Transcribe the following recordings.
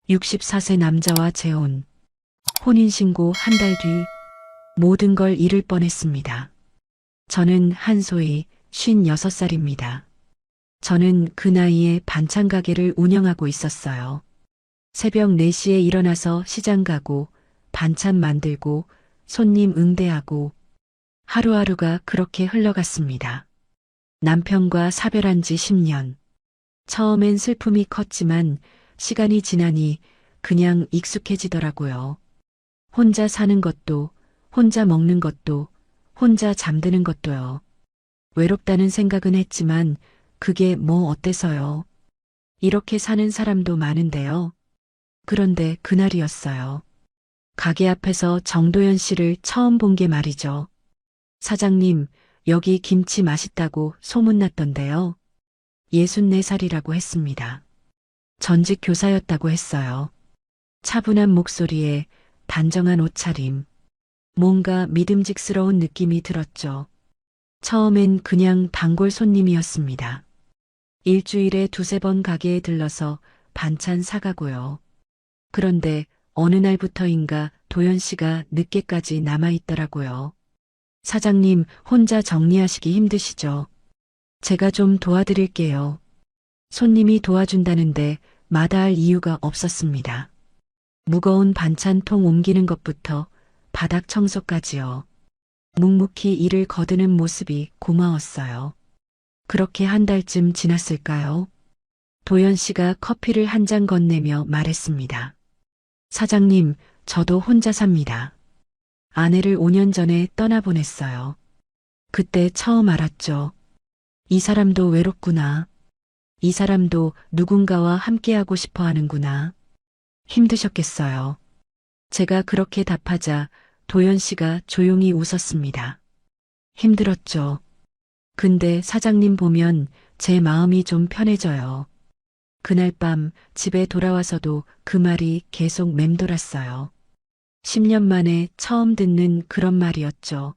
64세 남자와 재혼. 혼인신고 한 달 뒤 모든 걸 잃을 뻔했습니다. 저는 한소희 56살입니다. 저는 그 나이에 반찬 가게를 운영하고 있었어요. 새벽 4시에 일어나서 시장 가고 반찬 만들고 손님 응대하고 하루하루가 그렇게 흘러갔습니다. 남편과 사별한 지 10년. 처음엔 슬픔이 컸지만 시간이 지나니 그냥 익숙해지더라고요. 혼자 사는 것도, 혼자 먹는 것도, 혼자 잠드는 것도요. 외롭다는 생각은 했지만 그게 뭐 어때서요. 이렇게 사는 사람도 많은데요. 그런데 그날이었어요. 가게 앞에서 정도연 씨를 처음 본 게 말이죠. 사장님, 여기 김치 맛있다고 소문났던데요. 64살이라고 했습니다. 전직 교사였다고 했어요. 차분한 목소리에 단정한 옷차림. 뭔가 믿음직스러운 느낌이 들었죠. 처음엔 그냥 단골 손님이었습니다. 일주일에 2~3번 가게에 들러서 반찬 사가고요. 그런데 어느 날부터인가 도연 씨가 늦게까지 남아있더라고요. 사장님, 혼자 정리하시기 힘드시죠? 제가 좀 도와드릴게요. 손님이 도와준다는데 마다할 이유가 없었습니다. 무거운 반찬통 옮기는 것부터 바닥 청소까지요. 묵묵히 일을 거두는 모습이 고마웠어요. 그렇게 한 달쯤 지났을까요? 도연 씨가 커피를 한 잔 건네며 말했습니다. 사장님, 저도 혼자 삽니다. 아내를 5년 전에 떠나보냈어요. 그때 처음 알았죠. 이 사람도 외롭구나. 이 사람도 누군가와 함께하고 싶어 하는구나. 힘드셨겠어요. 제가 그렇게 답하자 도연 씨가 조용히 웃었습니다. 힘들었죠. 근데 사장님 보면 제 마음이 좀 편해져요. 그날 밤 집에 돌아와서도 그 말이 계속 맴돌았어요. 10년 만에 처음 듣는 그런 말이었죠.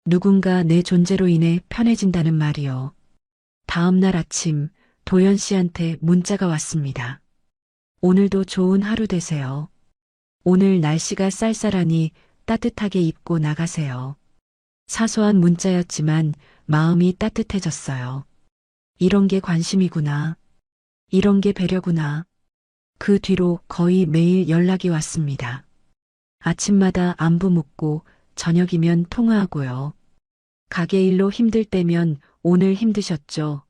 누군가 내 존재로 인해 편해진다는 말이요. 다음 날 아침 도연 씨한테 문자가 왔습니다. 오늘도 좋은 하루 되세요. 오늘 날씨가 쌀쌀하니 따뜻하게 입고 나가세요. 사소한 문자였지만 마음이 따뜻해졌어요. 이런 게 관심이구나. 이런 게 배려구나. 그 뒤로 거의 매일 연락이 왔습니다. 아침마다 안부 묻고 저녁이면 통화하고요. 가게 일로 힘들 때면 오늘 힘드셨죠?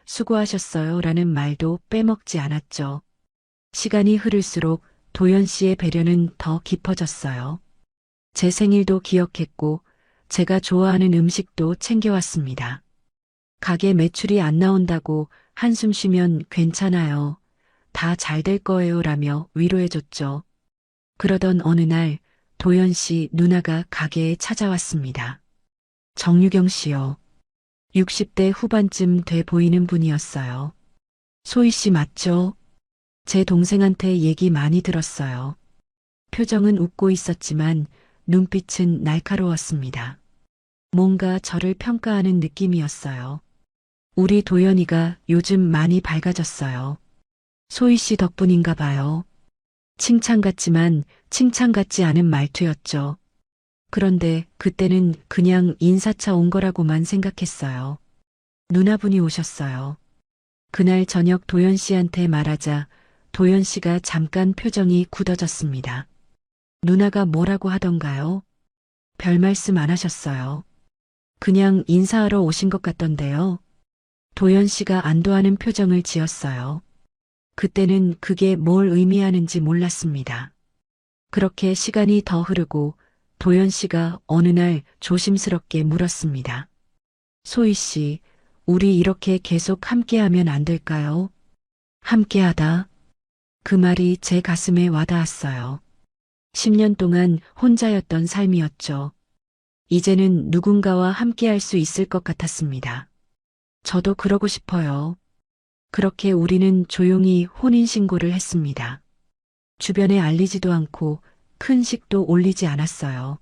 수고하셨어요 라는 말도 빼먹지 않았죠. 시간이 흐를수록 도연 씨의 배려는 더 깊어졌어요. 제 생일도 기억했고 제가 좋아하는 음식도 챙겨왔습니다. 가게 매출이 안 나온다고 한숨 쉬면 괜찮아요. 다 잘 될 거예요 라며 위로해줬죠. 그러던 어느 날 도연 씨 누나가 가게에 찾아왔습니다. 정유경 씨요. 60대 후반쯤 돼 보이는 분이었어요. 소희 씨 맞죠? 제 동생한테 얘기 많이 들었어요. 표정은 웃고 있었지만 눈빛은 날카로웠습니다. 뭔가 저를 평가하는 느낌이었어요. 우리 도연이가 요즘 많이 밝아졌어요. 소희 씨 덕분인가 봐요. 칭찬 같지만 칭찬 같지 않은 말투였죠. 그런데 그때는 그냥 인사차 온 거라고만 생각했어요. 누나분이 오셨어요. 그날 저녁 도연 씨한테 말하자 도연 씨가 잠깐 표정이 굳어졌습니다. 누나가 뭐라고 하던가요? 별 말씀 안 하셨어요. 그냥 인사하러 오신 것 같던데요. 도연 씨가 안도하는 표정을 지었어요. 그때는 그게 뭘 의미하는지 몰랐습니다. 그렇게 시간이 더 흐르고 도연 씨가 어느 날 조심스럽게 물었습니다. 소희 씨, 우리 이렇게 계속 함께하면 안 될까요? 함께하다. 그 말이 제 가슴에 와닿았어요. 10년 동안 혼자였던 삶이었죠. 이제는 누군가와 함께할 수 있을 것 같았습니다. 저도 그러고 싶어요. 그렇게 우리는 조용히 혼인신고를 했습니다. 주변에 알리지도 않고 큰 식도 올리지 않았어요.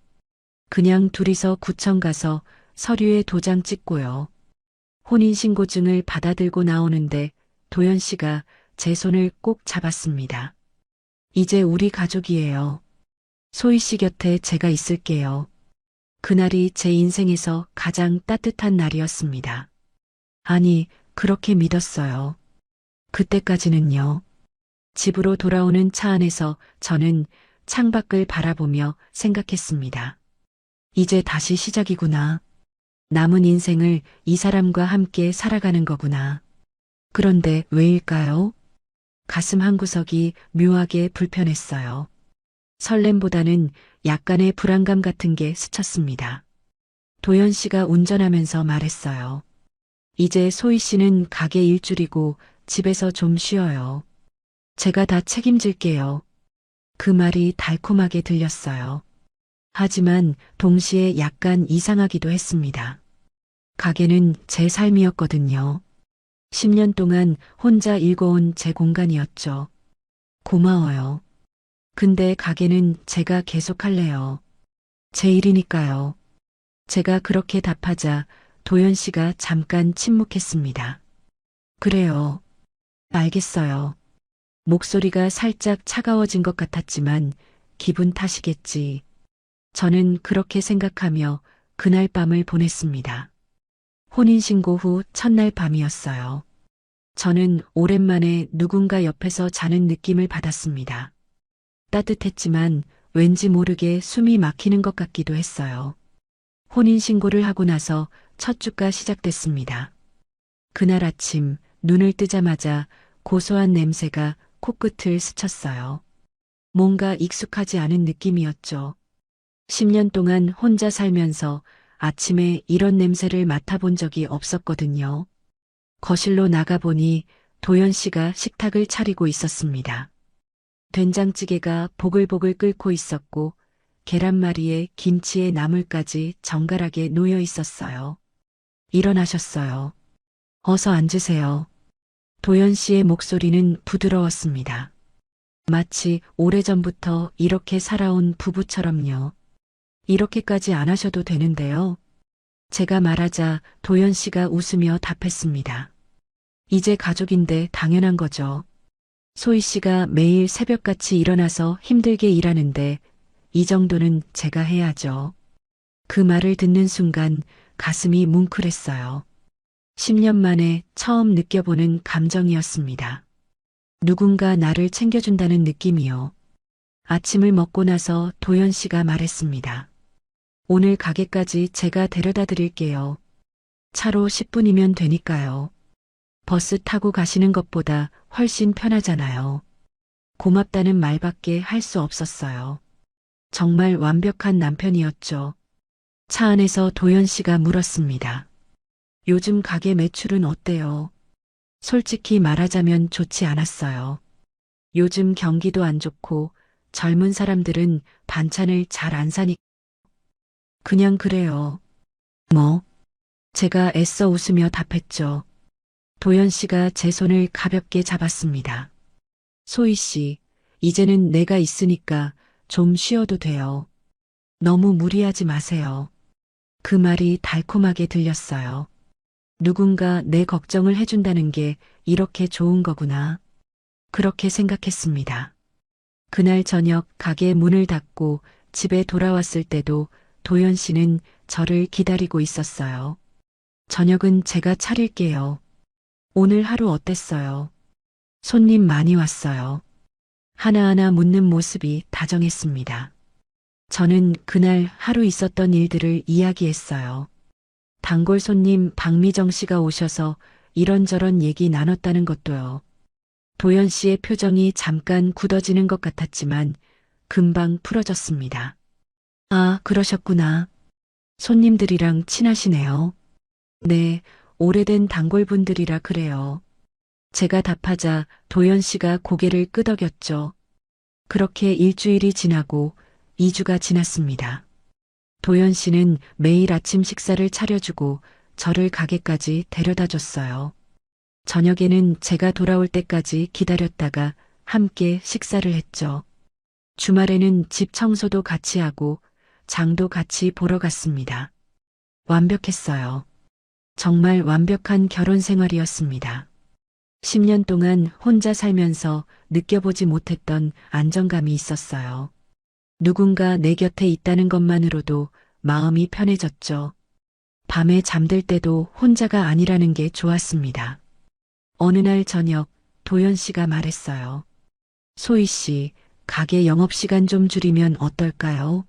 그냥 둘이서 구청 가서 서류에 도장 찍고요. 혼인신고증을 받아들고 나오는데 도연 씨가 제 손을 꼭 잡았습니다. 이제 우리 가족이에요. 소희 씨 곁에 제가 있을게요. 그날이 제 인생에서 가장 따뜻한 날이었습니다. 아니, 그렇게 믿었어요. 그때까지는요. 집으로 돌아오는 차 안에서 저는 창밖을 바라보며 생각했습니다. 이제 다시 시작이구나. 남은 인생을 이 사람과 함께 살아가는 거구나. 그런데 왜일까요? 가슴 한구석이 묘하게 불편했어요. 설렘보다는 약간의 불안감 같은 게 스쳤습니다. 도연 씨가 운전하면서 말했어요. 이제 소희 씨는 가게 일줄이고 집에서 좀 쉬어요. 제가 다 책임질게요. 그 말이 달콤하게 들렸어요. 하지만 동시에 약간 이상하기도 했습니다. 가게는 제 삶이었거든요. 10년 동안 혼자 일궈온 제 공간이었죠. 고마워요. 근데 가게는 제가 계속할래요. 제 일이니까요. 제가 그렇게 답하자 도연 씨가 잠깐 침묵했습니다. 그래요. 알겠어요. 목소리가 살짝 차가워진 것 같았지만 기분 탓이겠지. 저는 그렇게 생각하며 그날 밤을 보냈습니다. 혼인신고 후 첫날 밤이었어요. 저는 오랜만에 누군가 옆에서 자는 느낌을 받았습니다. 따뜻했지만 왠지 모르게 숨이 막히는 것 같기도 했어요. 혼인신고를 하고 나서 첫 주가 시작됐습니다. 그날 아침 눈을 뜨자마자 고소한 냄새가 코끝을 스쳤어요. 뭔가 익숙하지 않은 느낌이었죠. 10년 동안 혼자 살면서 아침에 이런 냄새를 맡아본 적이 없었거든요. 거실로 나가보니 도연 씨가 식탁을 차리고 있었습니다. 된장찌개가 보글보글 끓고 있었고 계란말이에 김치에 나물까지 정갈하게 놓여 있었어요. 일어나셨어요. 어서 앉으세요. 도연 씨의 목소리는 부드러웠습니다. 마치 오래전부터 이렇게 살아온 부부처럼요. 이렇게까지 안 하셔도 되는데요. 제가 말하자 도연 씨가 웃으며 답했습니다. 이제 가족인데 당연한 거죠. 소희 씨가 매일 새벽같이 일어나서 힘들게 일하는데 이 정도는 제가 해야죠. 그 말을 듣는 순간 가슴이 뭉클했어요. 10년 만에 처음 느껴보는 감정이었습니다. 누군가 나를 챙겨준다는 느낌이요. 아침을 먹고 나서 도연 씨가 말했습니다. 오늘 가게까지 제가 데려다 드릴게요. 차로 10분이면 되니까요. 버스 타고 가시는 것보다 훨씬 편하잖아요. 고맙다는 말밖에 할 수 없었어요. 정말 완벽한 남편이었죠. 차 안에서 도연 씨가 물었습니다. 요즘 가게 매출은 어때요? 솔직히 말하자면 좋지 않았어요. 요즘 경기도 안 좋고 젊은 사람들은 반찬을 잘 안 사니까. 그냥 그래요. 뭐? 제가 애써 웃으며 답했죠. 도연 씨가 제 손을 가볍게 잡았습니다. 소희 씨, 이제는 내가 있으니까 좀 쉬어도 돼요. 너무 무리하지 마세요. 그 말이 달콤하게 들렸어요. 누군가 내 걱정을 해준다는 게 이렇게 좋은 거구나. 그렇게 생각했습니다. 그날 저녁 가게 문을 닫고 집에 돌아왔을 때도 도연 씨는 저를 기다리고 있었어요. 저녁은 제가 차릴게요. 오늘 하루 어땠어요? 손님 많이 왔어요. 하나하나 묻는 모습이 다정했습니다. 저는 그날 하루 있었던 일들을 이야기했어요. 단골 손님 박미정 씨가 오셔서 이런저런 얘기 나눴다는 것도요. 도연 씨의 표정이 잠깐 굳어지는 것 같았지만 금방 풀어졌습니다. 아, 그러셨구나. 손님들이랑 친하시네요. 네, 오래된 단골분들이라 그래요. 제가 답하자 도연 씨가 고개를 끄덕였죠. 그렇게 일주일이 지나고 2주가 지났습니다. 도연 씨는 매일 아침 식사를 차려주고 저를 가게까지 데려다 줬어요. 저녁에는 제가 돌아올 때까지 기다렸다가 함께 식사를 했죠. 주말에는 집 청소도 같이 하고 장도 같이 보러 갔습니다. 완벽했어요. 정말 완벽한 결혼 생활이었습니다. 10년 동안 혼자 살면서 느껴보지 못했던 안정감이 있었어요. 누군가 내 곁에 있다는 것만으로도 마음이 편해졌죠. 밤에 잠들 때도 혼자가 아니라는 게 좋았습니다. 어느 날 저녁 도연 씨가 말했어요. 소희 씨, 가게 영업시간 좀 줄이면 어떨까요?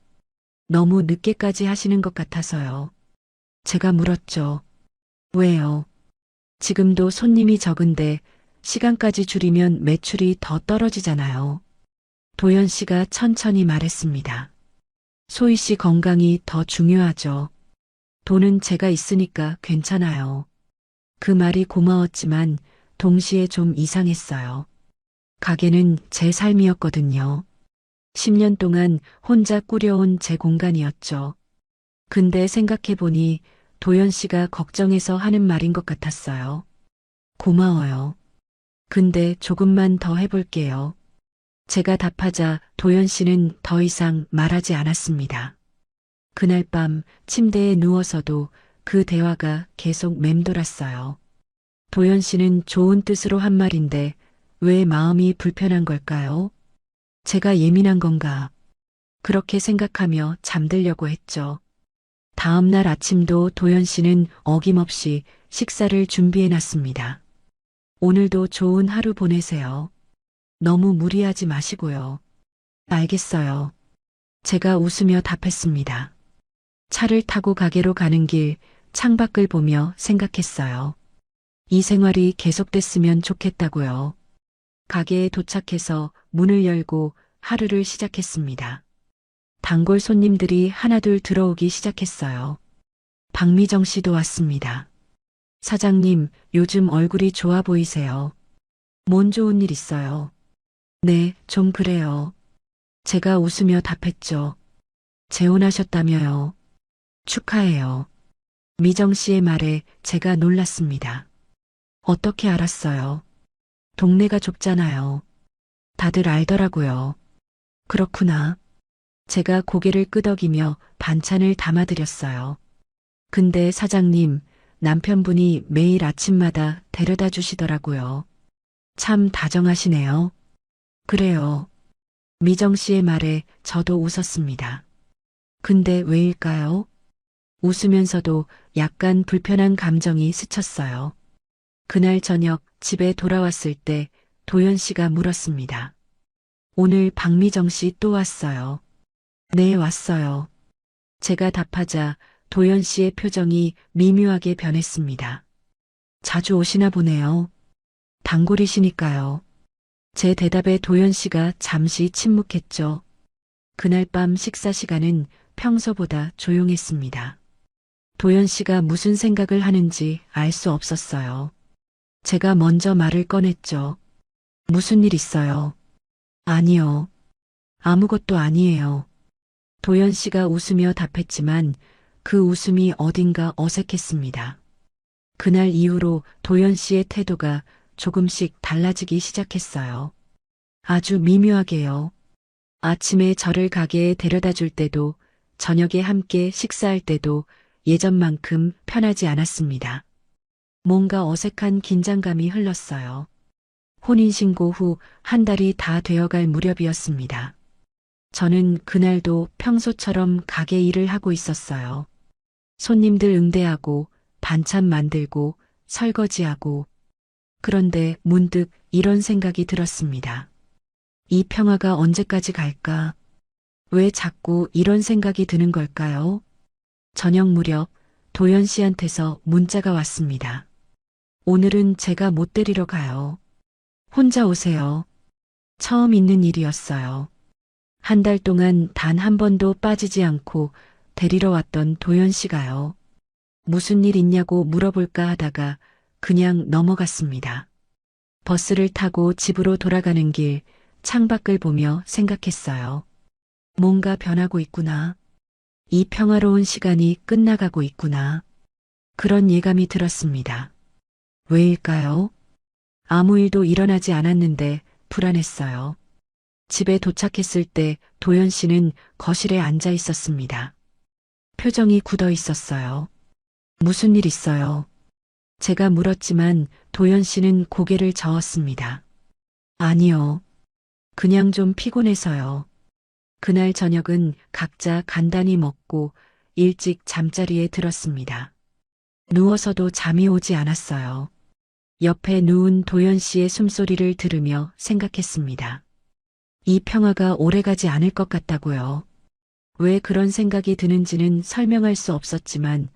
너무 늦게까지 하시는 것 같아서요. 제가 물었죠. 왜요? 지금도 손님이 적은데 시간까지 줄이면 매출이 더 떨어지잖아요. 도연 씨가 천천히 말했습니다. 소희 씨 건강이 더 중요하죠. 돈은 제가 있으니까 괜찮아요. 그 말이 고마웠지만 동시에 좀 이상했어요. 가게는 제 삶이었거든요. 10년 동안 혼자 꾸려온 제 공간이었죠. 근데 생각해보니 도연 씨가 걱정해서 하는 말인 것 같았어요. 고마워요. 근데 조금만 더 해볼게요. 제가 답하자 도연 씨는 더 이상 말하지 않았습니다. 그날 밤 침대에 누워서도 그 대화가 계속 맴돌았어요. 도연 씨는 좋은 뜻으로 한 말인데 왜 마음이 불편한 걸까요? 제가 예민한 건가? 그렇게 생각하며 잠들려고 했죠. 다음 날 아침도 도연 씨는 어김없이 식사를 준비해 놨습니다. 오늘도 좋은 하루 보내세요. 너무 무리하지 마시고요. 알겠어요. 제가 웃으며 답했습니다. 차를 타고 가게로 가는 길 창밖을 보며 생각했어요. 이 생활이 계속됐으면 좋겠다고요. 가게에 도착해서 문을 열고 하루를 시작했습니다. 단골 손님들이 하나둘 들어오기 시작했어요. 박미정 씨도 왔습니다. 사장님, 요즘 얼굴이 좋아 보이세요. 뭔 좋은 일 있어요? 네, 좀 그래요. 제가 웃으며 답했죠. 재혼하셨다며요. 축하해요. 미정 씨의 말에 제가 놀랐습니다. 어떻게 알았어요? 동네가 좁잖아요. 다들 알더라고요. 그렇구나. 제가 고개를 끄덕이며 반찬을 담아드렸어요. 근데 사장님, 남편분이 매일 아침마다 데려다 주시더라고요. 참 다정하시네요. 그래요. 미정 씨의 말에 저도 웃었습니다. 근데 왜일까요? 웃으면서도 약간 불편한 감정이 스쳤어요. 그날 저녁 집에 돌아왔을 때 도연 씨가 물었습니다. 오늘 박미정 씨 또 왔어요. 네, 왔어요. 제가 답하자 도연 씨의 표정이 미묘하게 변했습니다. 자주 오시나 보네요. 단골이시니까요. 제 대답에 도연 씨가 잠시 침묵했죠. 그날 밤 식사 시간은 평소보다 조용했습니다. 도연 씨가 무슨 생각을 하는지 알 수 없었어요. 제가 먼저 말을 꺼냈죠. 무슨 일 있어요? 아니요. 아무것도 아니에요. 도연 씨가 웃으며 답했지만 그 웃음이 어딘가 어색했습니다. 그날 이후로 도연 씨의 태도가 조금씩 달라지기 시작했어요. 아주 미묘하게요. 아침에 저를 가게에 데려다 줄 때도 저녁에 함께 식사할 때도 예전만큼 편하지 않았습니다. 뭔가 어색한 긴장감이 흘렀어요. 혼인신고 후 한 달이 다 되어갈 무렵이었습니다. 저는 그날도 평소처럼 가게 일을 하고 있었어요. 손님들 응대하고 반찬 만들고 설거지하고. 그런데 문득 이런 생각이 들었습니다. 이 평화가 언제까지 갈까? 왜 자꾸 이런 생각이 드는 걸까요? 저녁 무렵 도연 씨한테서 문자가 왔습니다. 오늘은 제가 못 데리러 가요. 혼자 오세요. 처음 있는 일이었어요. 한 달 동안 단 한 번도 빠지지 않고 데리러 왔던 도연 씨가요. 무슨 일 있냐고 물어볼까 하다가 그냥 넘어갔습니다. 버스를 타고 집으로 돌아가는 길 창밖을 보며 생각했어요. 뭔가 변하고 있구나. 이 평화로운 시간이 끝나가고 있구나. 그런 예감이 들었습니다. 왜일까요? 아무 일도 일어나지 않았는데 불안했어요. 집에 도착했을 때 도연 씨는 거실에 앉아 있었습니다. 표정이 굳어 있었어요. 무슨 일 있어요? 제가 물었지만 도연 씨는 고개를 저었습니다. 아니요. 그냥 좀 피곤해서요. 그날 저녁은 각자 간단히 먹고 일찍 잠자리에 들었습니다. 누워서도 잠이 오지 않았어요. 옆에 누운 도연 씨의 숨소리를 들으며 생각했습니다. 이 평화가 오래가지 않을 것 같다고요. 왜 그런 생각이 드는지는 설명할 수 없었지만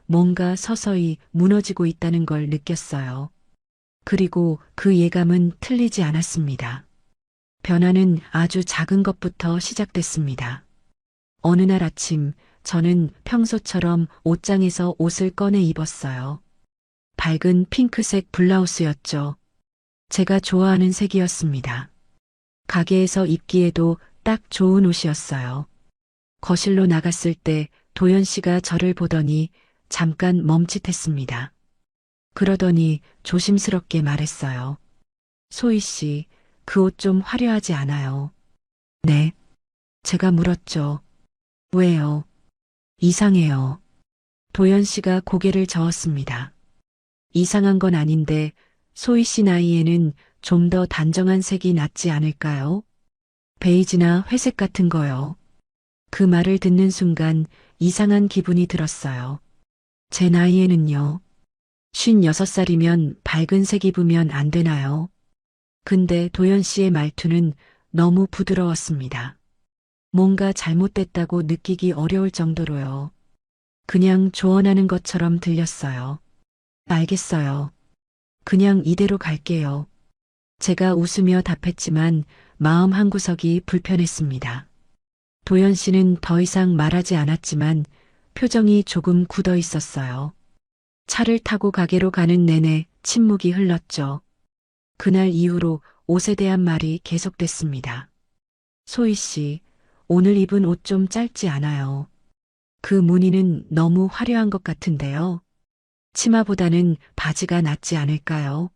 뭔가 서서히 무너지고 있다는 걸 느꼈어요. 그리고 그 예감은 틀리지 않았습니다. 변화는 아주 작은 것부터 시작됐습니다. 어느 날 아침 저는 평소처럼 옷장에서 옷을 꺼내 입었어요. 밝은 핑크색 블라우스였죠. 제가 좋아하는 색이었습니다. 가게에서 입기에도 딱 좋은 옷이었어요. 거실로 나갔을 때 도연 씨가 저를 보더니 잠깐 멈칫했습니다. 그러더니 조심스럽게 말했어요. 소희 씨, 그 옷 좀 화려하지 않아요? 네. 제가 물었죠. 왜요? 이상해요. 도연 씨가 고개를 저었습니다. 이상한 건 아닌데 소희 씨 나이에는 좀 더 단정한 색이 낫지 않을까요? 베이지나 회색 같은 거요. 그 말을 듣는 순간 이상한 기분이 들었어요. 제 나이에는요. 56살이면 밝은 색 입으면 안 되나요? 근데 도연 씨의 말투는 너무 부드러웠습니다. 뭔가 잘못됐다고 느끼기 어려울 정도로요. 그냥 조언하는 것처럼 들렸어요. 알겠어요. 그냥 이대로 갈게요. 제가 웃으며 답했지만 마음 한구석이 불편했습니다. 도연 씨는 더 이상 말하지 않았지만 표정이 조금 굳어 있었어요. 차를 타고 가게로 가는 내내 침묵이 흘렀죠. 그날 이후로 옷에 대한 말이 계속됐습니다. 소희 씨, 오늘 입은 옷 좀 짧지 않아요. 그 무늬는 너무 화려한 것 같은데요. 치마보다는 바지가 낫지 않을까요?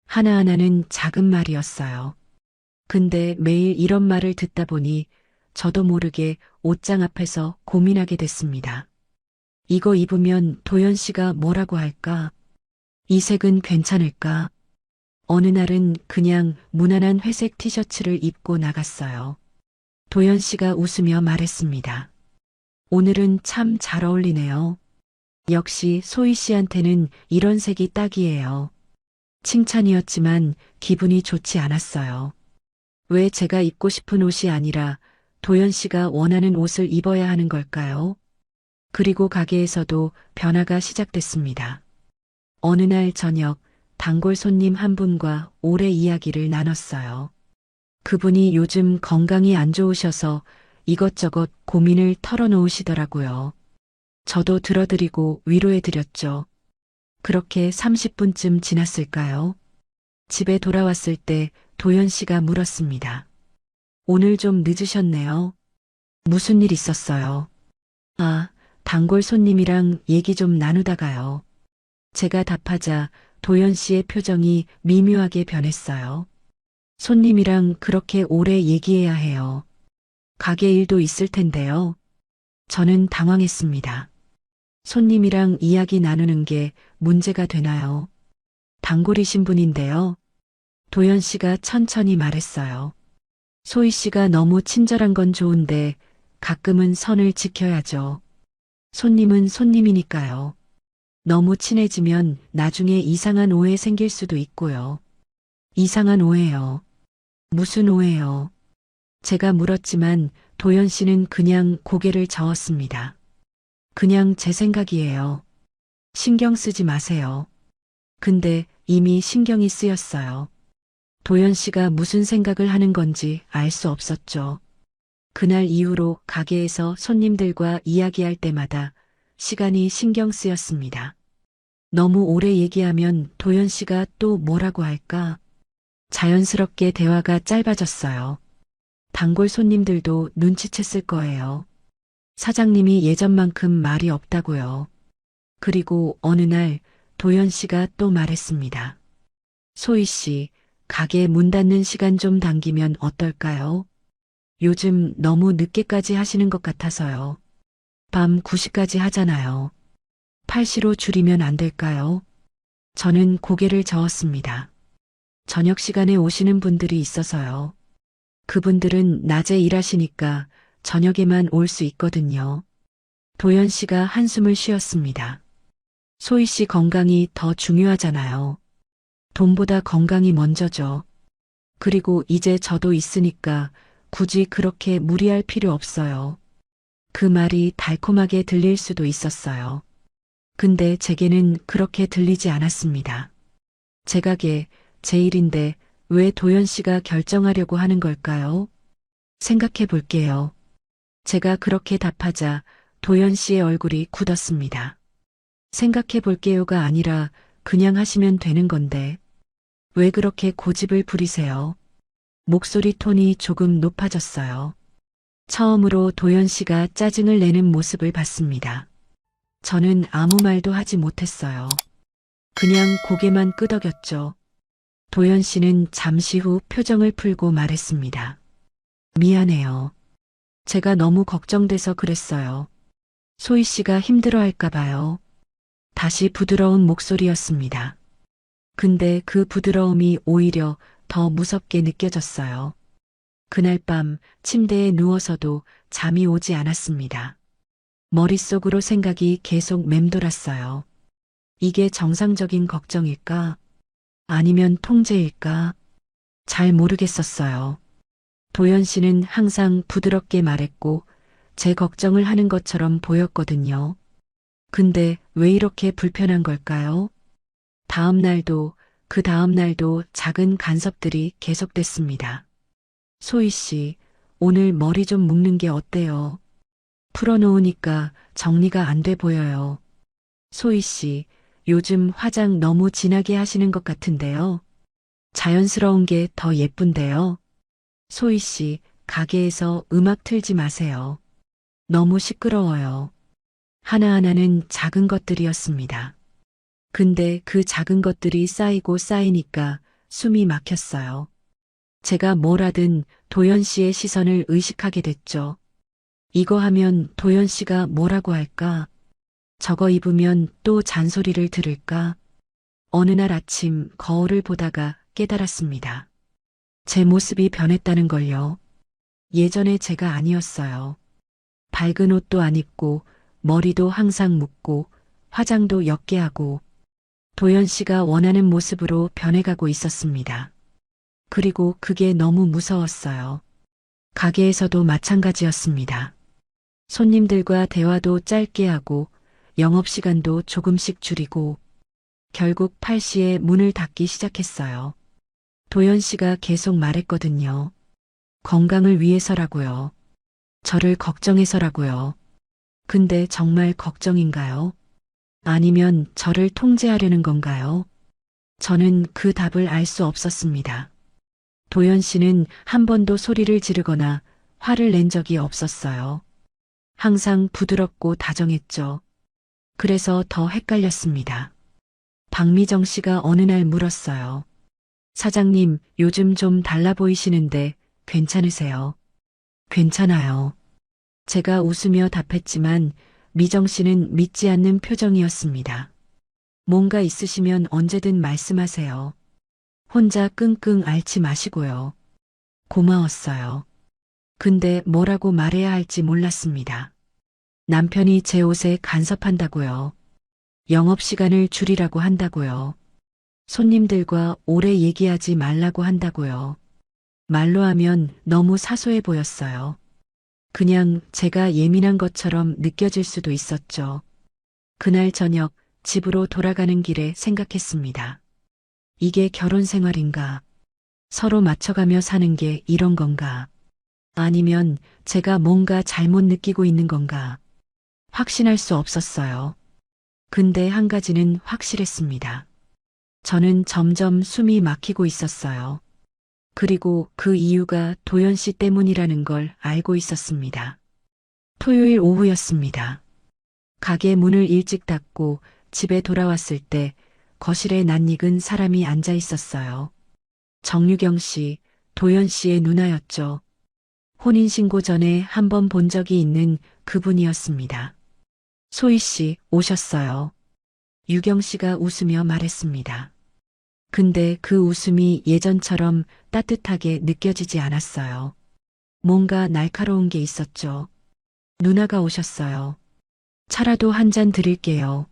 하나하나는 작은 말이었어요. 근데 매일 이런 말을 듣다 보니 저도 모르게 옷장 앞에서 고민하게 됐습니다. 이거 입으면 도연 씨가 뭐라고 할까? 이 색은 괜찮을까? 어느 날은 그냥 무난한 회색 티셔츠를 입고 나갔어요. 도연 씨가 웃으며 말했습니다. 오늘은 참 잘 어울리네요. 역시 소희 씨한테는 이런 색이 딱이에요. 칭찬이었지만 기분이 좋지 않았어요. 왜 제가 입고 싶은 옷이 아니라 도연 씨가 원하는 옷을 입어야 하는 걸까요? 그리고 가게에서도 변화가 시작됐습니다. 어느 날 저녁 단골 손님 한 분과 오래 이야기를 나눴어요. 그분이 요즘 건강이 안 좋으셔서 이것저것 고민을 털어놓으시더라고요. 저도 들어드리고 위로해드렸죠. 그렇게 30분쯤 지났을까요? 집에 돌아왔을 때 도연 씨가 물었습니다. 오늘 좀 늦으셨네요. 무슨 일 있었어요? 아, 단골 손님이랑 얘기 좀 나누다가요. 제가 답하자 도연 씨의 표정이 미묘하게 변했어요. 손님이랑 그렇게 오래 얘기해야 해요. 가게 일도 있을 텐데요. 저는 당황했습니다. 손님이랑 이야기 나누는 게 문제가 되나요? 단골이신 분인데요. 도연 씨가 천천히 말했어요. 소희 씨가 너무 친절한 건 좋은데 가끔은 선을 지켜야죠. 손님은 손님이니까요. 너무 친해지면 나중에 이상한 오해 생길 수도 있고요. 이상한 오해요. 무슨 오해요? 제가 물었지만 도연 씨는 그냥 고개를 저었습니다. 그냥 제 생각이에요. 신경 쓰지 마세요. 근데 이미 신경이 쓰였어요. 도연 씨가 무슨 생각을 하는 건지 알 수 없었죠. 그날 이후로 가게에서 손님들과 이야기할 때마다 시간이 신경 쓰였습니다. 너무 오래 얘기하면 도연 씨가 또 뭐라고 할까? 자연스럽게 대화가 짧아졌어요. 단골 손님들도 눈치챘을 거예요. 사장님이 예전만큼 말이 없다고요. 그리고 어느 날 도연 씨가 또 말했습니다. 소희 씨, 가게 문 닫는 시간 좀 당기면 어떨까요? 요즘 너무 늦게까지 하시는 것 같아서요. 밤 9시까지 하잖아요. 8시로 줄이면 안 될까요? 저는 고개를 저었습니다. 저녁 시간에 오시는 분들이 있어서요. 그분들은 낮에 일하시니까 저녁에만 올 수 있거든요. 도연 씨가 한숨을 쉬었습니다. 소희 씨 건강이 더 중요하잖아요. 돈보다 건강이 먼저죠. 그리고 이제 저도 있으니까 굳이 그렇게 무리할 필요 없어요. 그 말이 달콤하게 들릴 수도 있었어요. 근데 제게는 그렇게 들리지 않았습니다. 제 가게, 제 일인데 왜 도연 씨가 결정하려고 하는 걸까요? 생각해 볼게요. 제가 그렇게 답하자 도연 씨의 얼굴이 굳었습니다. 생각해 볼게요가 아니라 그냥 하시면 되는 건데 왜 그렇게 고집을 부리세요? 목소리 톤이 조금 높아졌어요. 처음으로 도연 씨가 짜증을 내는 모습을 봤습니다. 저는 아무 말도 하지 못했어요. 그냥 고개만 끄덕였죠. 도연 씨는 잠시 후 표정을 풀고 말했습니다. 미안해요. 제가 너무 걱정돼서 그랬어요. 소희 씨가 힘들어할까 봐요. 다시 부드러운 목소리였습니다. 근데 그 부드러움이 오히려 더 무섭게 느껴졌어요. 그날 밤 침대에 누워서도 잠이 오지 않았습니다. 머릿속으로 생각이 계속 맴돌았어요. 이게 정상적인 걱정일까? 아니면 통제일까? 잘 모르겠었어요. 도연 씨는 항상 부드럽게 말했고 제 걱정을 하는 것처럼 보였거든요. 근데 왜 이렇게 불편한 걸까요? 다음 날도 그 다음 날도 작은 간섭들이 계속됐습니다. 소희 씨, 오늘 머리 좀 묶는 게 어때요? 풀어놓으니까 정리가 안 돼 보여요. 소희 씨, 요즘 화장 너무 진하게 하시는 것 같은데요. 자연스러운 게 더 예쁜데요. 소희 씨, 가게에서 음악 틀지 마세요. 너무 시끄러워요. 하나하나는 작은 것들이었습니다. 근데 그 작은 것들이 쌓이고 쌓이니까 숨이 막혔어요. 제가 뭘 하든 도연 씨의 시선을 의식하게 됐죠. 이거 하면 도연 씨가 뭐라고 할까? 저거 입으면 또 잔소리를 들을까? 어느 날 아침 거울을 보다가 깨달았습니다. 제 모습이 변했다는 걸요. 예전에 제가 아니었어요. 밝은 옷도 안 입고 머리도 항상 묶고 화장도 옅게 하고 도연 씨가 원하는 모습으로 변해가고 있었습니다. 그리고 그게 너무 무서웠어요. 가게에서도 마찬가지였습니다. 손님들과 대화도 짧게 하고 영업시간도 조금씩 줄이고 결국 8시에 문을 닫기 시작했어요. 도연 씨가 계속 말했거든요. 건강을 위해서라고요. 저를 걱정해서라고요. 근데 정말 걱정인가요? 아니면 저를 통제하려는 건가요? 저는 그 답을 알 수 없었습니다. 도연 씨는 한 번도 소리를 지르거나 화를 낸 적이 없었어요. 항상 부드럽고 다정했죠. 그래서 더 헷갈렸습니다. 박미정 씨가 어느 날 물었어요. 사장님, 요즘 좀 달라 보이시는데 괜찮으세요? 괜찮아요. 제가 웃으며 답했지만 미정 씨는 믿지 않는 표정이었습니다. 뭔가 있으시면 언제든 말씀하세요. 혼자 끙끙 앓지 마시고요. 고마웠어요. 근데 뭐라고 말해야 할지 몰랐습니다. 남편이 제 옷에 간섭한다고요. 영업시간을 줄이라고 한다고요. 손님들과 오래 얘기하지 말라고 한다고요. 말로 하면 너무 사소해 보였어요. 그냥 제가 예민한 것처럼 느껴질 수도 있었죠. 그날 저녁 집으로 돌아가는 길에 생각했습니다. 이게 결혼 생활인가? 서로 맞춰가며 사는 게 이런 건가? 아니면 제가 뭔가 잘못 느끼고 있는 건가? 확신할 수 없었어요. 근데 한 가지는 확실했습니다. 저는 점점 숨이 막히고 있었어요. 그리고 그 이유가 도연 씨 때문이라는 걸 알고 있었습니다. 토요일 오후였습니다. 가게 문을 일찍 닫고 집에 돌아왔을 때 거실에 낯익은 사람이 앉아 있었어요. 정유경 씨, 도연 씨의 누나였죠. 혼인신고 전에 한 번 본 적이 있는 그분이었습니다. 소희 씨, 오셨어요. 유경 씨가 웃으며 말했습니다. 근데 그 웃음이 예전처럼 따뜻하게 느껴지지 않았어요. 뭔가 날카로운 게 있었죠. 누나가 오셨어요. 차라도 한 잔 드릴게요.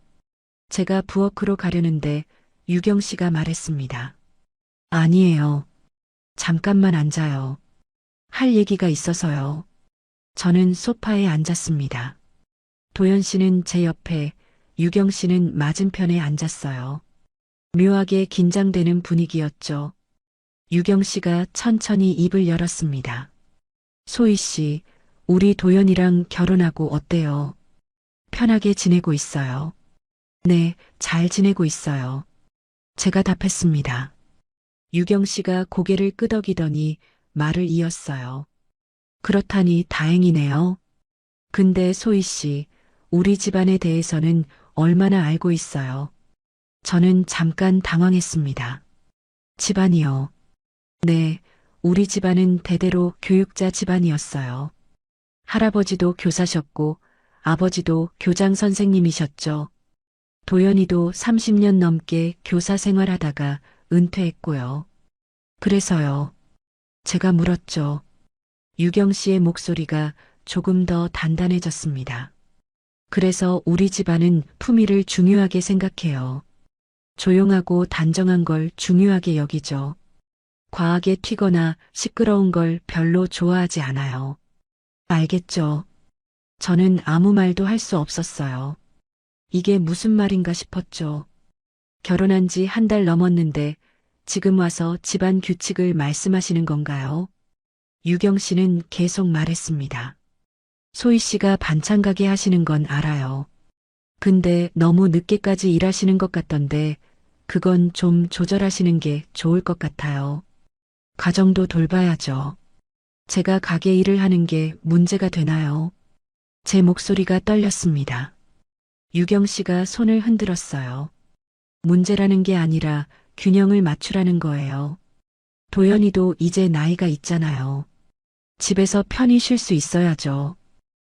제가 부엌으로 가려는데 유경 씨가 말했습니다. 아니에요. 잠깐만 앉아요. 할 얘기가 있어서요. 저는 소파에 앉았습니다. 도연 씨는 제 옆에, 유경 씨는 맞은편에 앉았어요. 묘하게 긴장되는 분위기였죠. 유경 씨가 천천히 입을 열었습니다. 소희 씨, 우리 도연이랑 결혼하고 어때요? 편하게 지내고 있어요. 네, 잘 지내고 있어요. 제가 답했습니다. 유경 씨가 고개를 끄덕이더니 말을 이었어요. 그렇다니 다행이네요. 근데 소희 씨, 우리 집안에 대해서는 얼마나 알고 있어요? 저는 잠깐 당황했습니다. 집안이요. 네, 우리 집안은 대대로 교육자 집안이었어요. 할아버지도 교사셨고 아버지도 교장 선생님이셨죠. 도연이도 30년 넘게 교사 생활하다가 은퇴했고요. 그래서요. 제가 물었죠. 유경 씨의 목소리가 조금 더 단단해졌습니다. 그래서 우리 집안은 품위를 중요하게 생각해요. 조용하고 단정한 걸 중요하게 여기죠. 과하게 튀거나 시끄러운 걸 별로 좋아하지 않아요. 알겠죠. 저는 아무 말도 할 수 없었어요. 이게 무슨 말인가 싶었죠. 결혼한 지 한 달 넘었는데 지금 와서 집안 규칙을 말씀하시는 건가요? 유경 씨는 계속 말했습니다. 소희 씨가 반찬 가게 하시는 건 알아요. 근데 너무 늦게까지 일하시는 것 같던데 그건 좀 조절하시는 게 좋을 것 같아요. 가정도 돌봐야죠. 제가 가게 일을 하는 게 문제가 되나요? 제 목소리가 떨렸습니다. 유경 씨가 손을 흔들었어요. 문제라는 게 아니라 균형을 맞추라는 거예요. 도연이도 이제 나이가 있잖아요. 집에서 편히 쉴 수 있어야죠.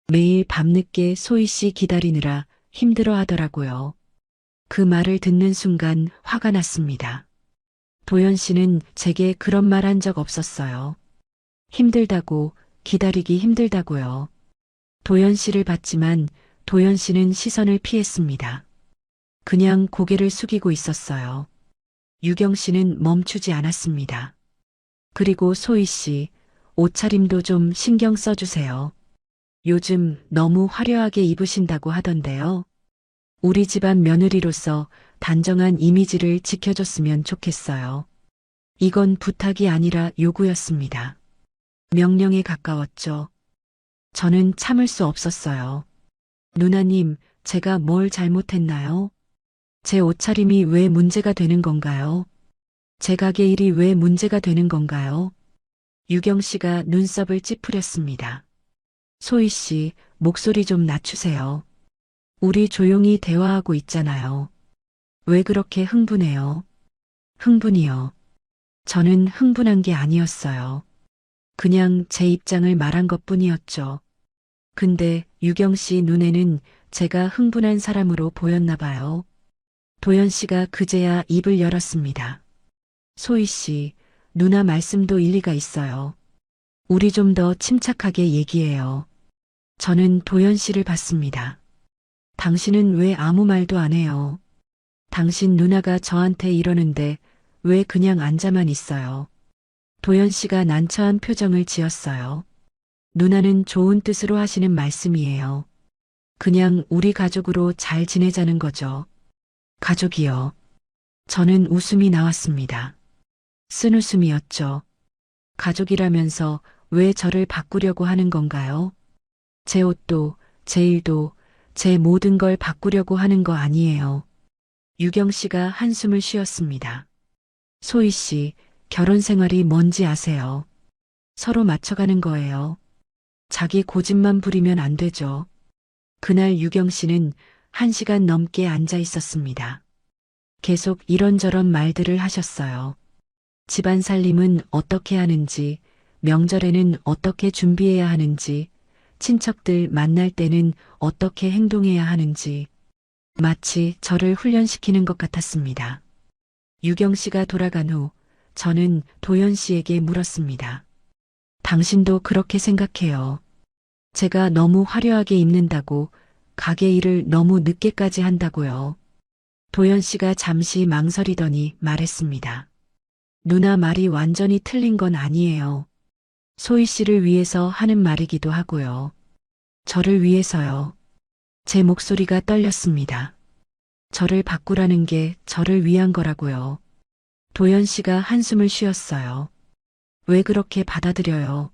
매일 밤늦게 소희 씨 기다리느라 힘들어 하더라고요. 그 말을 듣는 순간 화가 났습니다. 도연 씨는 제게 그런 말 한 적 없었어요. 힘들다고, 기다리기 힘들다고요. 도연 씨를 봤지만 도연 씨는 시선을 피했습니다. 그냥 고개를 숙이고 있었어요. 유경 씨는 멈추지 않았습니다. 그리고 소희 씨, 옷차림도 좀 신경 써주세요. 요즘 너무 화려하게 입으신다고 하던데요. 우리 집안 며느리로서 단정한 이미지를 지켜줬으면 좋겠어요. 이건 부탁이 아니라 요구였습니다. 명령에 가까웠죠. 저는 참을 수 없었어요. 누나님, 제가 뭘 잘못했나요? 제 옷차림이 왜 문제가 되는 건가요? 제 가게 일이 왜 문제가 되는 건가요? 유경 씨가 눈썹을 찌푸렸습니다. 소희 씨, 목소리 좀 낮추세요. 우리 조용히 대화하고 있잖아요. 왜 그렇게 흥분해요? 흥분이요. 저는 흥분한 게 아니었어요. 그냥 제 입장을 말한 것뿐이었죠. 근데 유경 씨 눈에는 제가 흥분한 사람으로 보였나 봐요. 도연 씨가 그제야 입을 열었습니다. 소희 씨, 누나 말씀도 일리가 있어요. 우리 좀 더 침착하게 얘기해요. 저는 도연 씨를 봤습니다. 당신은 왜 아무 말도 안 해요? 당신 누나가 저한테 이러는데 왜 그냥 앉아만 있어요? 도연 씨가 난처한 표정을 지었어요. 누나는 좋은 뜻으로 하시는 말씀이에요. 그냥 우리 가족으로 잘 지내자는 거죠. 가족이요. 저는 웃음이 나왔습니다. 쓴웃음이었죠. 가족이라면서 왜 저를 바꾸려고 하는 건가요? 제 옷도, 제 일도, 제 모든 걸 바꾸려고 하는 거 아니에요. 유경 씨가 한숨을 쉬었습니다. 소희 씨, 결혼 생활이 뭔지 아세요? 서로 맞춰가는 거예요. 자기 고집만 부리면 안 되죠. 그날 유경 씨는 1시간 넘게 앉아 있었습니다. 계속 이런저런 말들을 하셨어요. 집안 살림은 어떻게 하는지, 명절에는 어떻게 준비해야 하는지, 친척들 만날 때는 어떻게 행동해야 하는지. 마치 저를 훈련시키는 것 같았습니다. 유경 씨가 돌아간 후 저는 도연 씨에게 물었습니다. 당신도 그렇게 생각해요. 제가 너무 화려하게 입는다고, 가게 일을 너무 늦게까지 한다고요. 도연 씨가 잠시 망설이더니 말했습니다. 누나 말이 완전히 틀린 건 아니에요. 소희 씨를 위해서 하는 말이기도 하고요. 저를 위해서요. 제 목소리가 떨렸습니다. 저를 바꾸라는 게 저를 위한 거라고요. 도연 씨가 한숨을 쉬었어요. 왜 그렇게 받아들여요?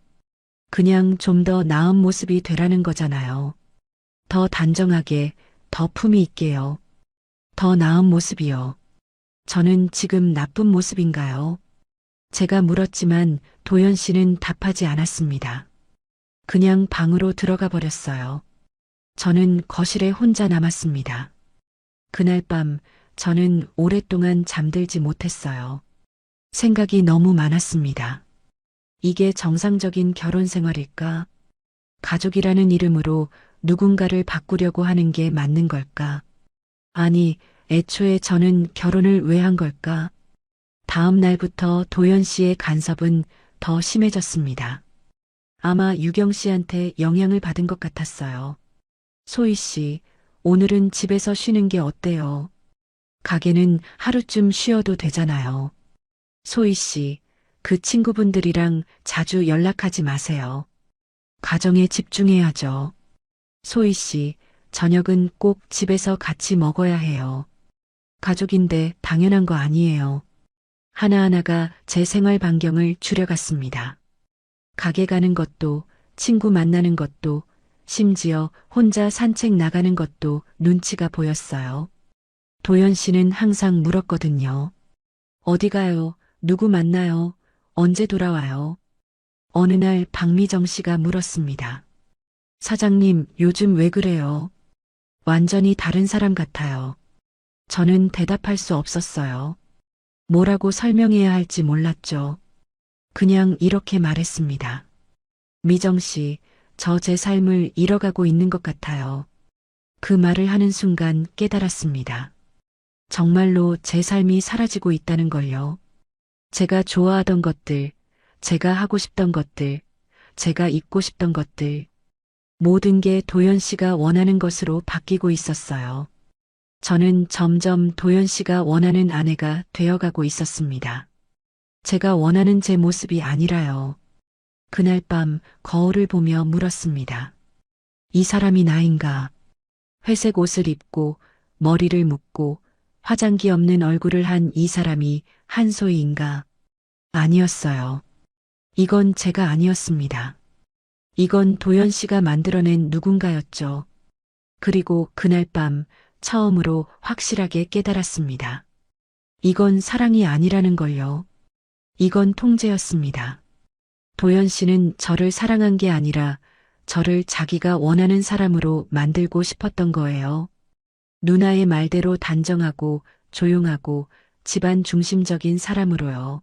그냥 좀 더 나은 모습이 되라는 거잖아요. 더 단정하게, 더 품위 있게요. 더 나은 모습이요. 저는 지금 나쁜 모습인가요? 제가 물었지만 도연 씨는 답하지 않았습니다. 그냥 방으로 들어가 버렸어요. 저는 거실에 혼자 남았습니다. 그날 밤 저는 오랫동안 잠들지 못했어요. 생각이 너무 많았습니다. 이게 정상적인 결혼 생활일까? 가족이라는 이름으로 누군가를 바꾸려고 하는 게 맞는 걸까? 아니, 애초에 저는 결혼을 왜 한 걸까? 다음 날부터 도연 씨의 간섭은 더 심해졌습니다. 아마 유경 씨한테 영향을 받은 것 같았어요. 소희 씨, 오늘은 집에서 쉬는 게 어때요? 가게는 하루쯤 쉬어도 되잖아요. 소희 씨, 그 친구분들이랑 자주 연락하지 마세요. 가정에 집중해야죠. 소희 씨, 저녁은 꼭 집에서 같이 먹어야 해요. 가족인데 당연한 거 아니에요. 하나하나가 제 생활 반경을 줄여갔습니다. 가게 가는 것도, 친구 만나는 것도, 심지어 혼자 산책 나가는 것도 눈치가 보였어요. 도연 씨는 항상 물었거든요. 어디 가요? 누구 만나요? 언제 돌아와요? 어느 날 박미정 씨가 물었습니다. 사장님, 요즘 왜 그래요? 완전히 다른 사람 같아요. 저는 대답할 수 없었어요. 뭐라고 설명해야 할지 몰랐죠. 그냥 이렇게 말했습니다. 미정 씨, 저 제 삶을 잃어가고 있는 것 같아요. 그 말을 하는 순간 깨달았습니다. 정말로 제 삶이 사라지고 있다는 걸요. 제가 좋아하던 것들, 제가 하고 싶던 것들, 제가 입고 싶던 것들, 모든 게 도연 씨가 원하는 것으로 바뀌고 있었어요. 저는 점점 도연 씨가 원하는 아내가 되어가고 있었습니다. 제가 원하는 제 모습이 아니라요. 그날 밤 거울을 보며 물었습니다. 이 사람이 나인가? 회색 옷을 입고 머리를 묶고 화장기 없는 얼굴을 한 이 사람이 한소희인가? 아니었어요. 이건 제가 아니었습니다. 이건 도연 씨가 만들어낸 누군가였죠. 그리고 그날 밤 처음으로 확실하게 깨달았습니다. 이건 사랑이 아니라는 걸요. 이건 통제였습니다. 도연 씨는 저를 사랑한 게 아니라 저를 자기가 원하는 사람으로 만들고 싶었던 거예요. 누나의 말대로 단정하고 조용하고 집안 중심적인 사람으로요.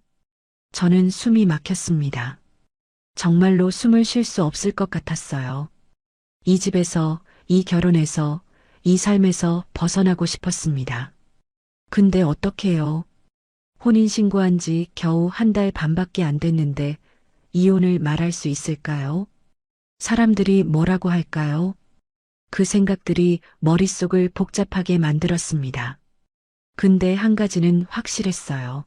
저는 숨이 막혔습니다. 정말로 숨을 쉴 수 없을 것 같았어요. 이 집에서, 이 결혼에서, 이 삶에서 벗어나고 싶었습니다. 근데 어떡해요? 혼인신고한 지 겨우 한 달 반밖에 안 됐는데 이혼을 말할 수 있을까요? 사람들이 뭐라고 할까요? 그 생각들이 머릿속을 복잡하게 만들었습니다. 근데 한 가지는 확실했어요.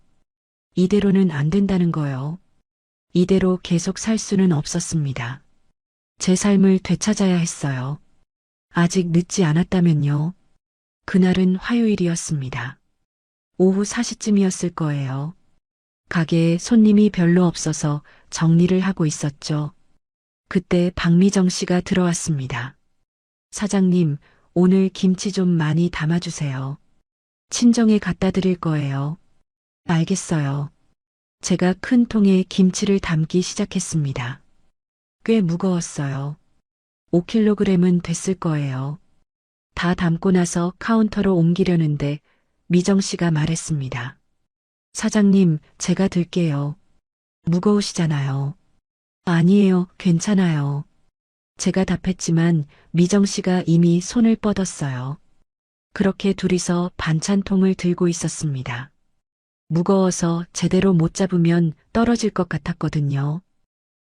이대로는 안 된다는 거요. 이대로 계속 살 수는 없었습니다. 제 삶을 되찾아야 했어요. 아직 늦지 않았다면요. 그날은 화요일이었습니다. 오후 4시쯤이었을 거예요. 가게에 손님이 별로 없어서 정리를 하고 있었죠. 그때 박미정 씨가 들어왔습니다. 사장님, 오늘 김치 좀 많이 담아주세요. 친정에 갖다 드릴 거예요. 알겠어요. 제가 큰 통에 김치를 담기 시작했습니다. 꽤 무거웠어요. 5kg은 됐을 거예요. 다 담고 나서 카운터로 옮기려는데 미정 씨가 말했습니다. 사장님, 제가 들게요. 무거우시잖아요. 아니에요, 괜찮아요. 제가 답했지만 미정 씨가 이미 손을 뻗었어요. 그렇게 둘이서 반찬통을 들고 있었습니다. 무거워서 제대로 못 잡으면 떨어질 것 같았거든요.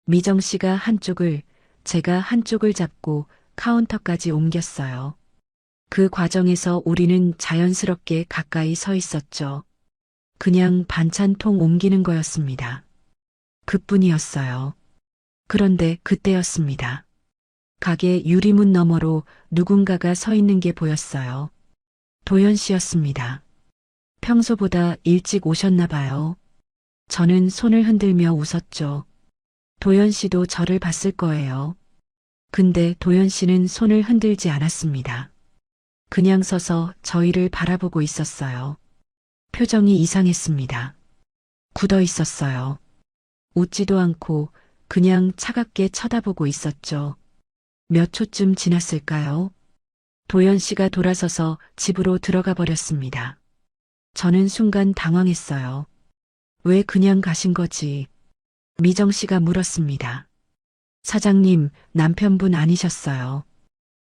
미정 씨가 한쪽을, 제가 한쪽을 잡고 카운터까지 옮겼어요. 그 과정에서 우리는 자연스럽게 가까이 서 있었죠. 그냥 반찬통 옮기는 거였습니다. 그뿐이었어요. 그런데 그때였습니다. 가게 유리문 너머로 누군가가 서 있는 게 보였어요. 도연 씨였습니다. 평소보다 일찍 오셨나 봐요. 저는 손을 흔들며 웃었죠. 도연 씨도 저를 봤을 거예요. 근데 도연 씨는 손을 흔들지 않았습니다. 그냥 서서 저희를 바라보고 있었어요. 표정이 이상했습니다. 굳어 있었어요. 웃지도 않고 그냥 차갑게 쳐다보고 있었죠. 몇 초쯤 지났을까요? 도연 씨가 돌아서서 집으로 들어가 버렸습니다. 저는 순간 당황했어요. 왜 그냥 가신 거지? 미정 씨가 물었습니다. 사장님, 남편분 아니셨어요.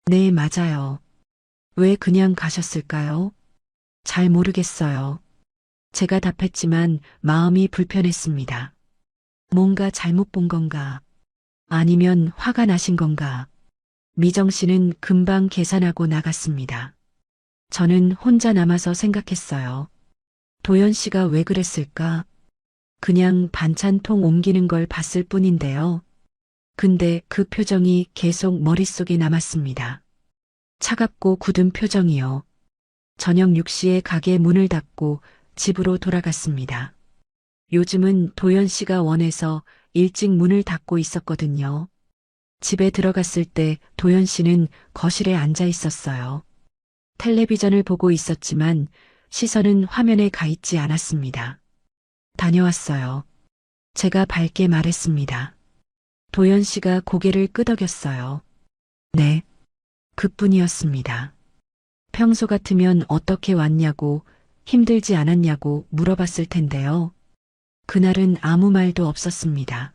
네, 맞아요. 왜 그냥 가셨을까요? 잘 모르겠어요. 제가 답했지만 마음이 불편했습니다. 뭔가 잘못 본 건가? 아니면 화가 나신 건가? 미정 씨는 금방 계산하고 나갔습니다. 저는 혼자 남아서 생각했어요. 도연 씨가 왜 그랬을까? 그냥 반찬통 옮기는 걸 봤을 뿐인데요. 근데 그 표정이 계속 머릿속에 남았습니다. 차갑고 굳은 표정이요. 저녁 6시에 가게 문을 닫고 집으로 돌아갔습니다. 요즘은 도연 씨가 원해서 일찍 문을 닫고 있었거든요. 집에 들어갔을 때 도연 씨는 거실에 앉아 있었어요. 텔레비전을 보고 있었지만 시선은 화면에 가 있지 않았습니다. 다녀왔어요. 제가 밝게 말했습니다. 도연 씨가 고개를 끄덕였어요. 네. 그뿐이었습니다. 평소 같으면 어떻게 왔냐고, 힘들지 않았냐고 물어봤을 텐데요. 그날은 아무 말도 없었습니다.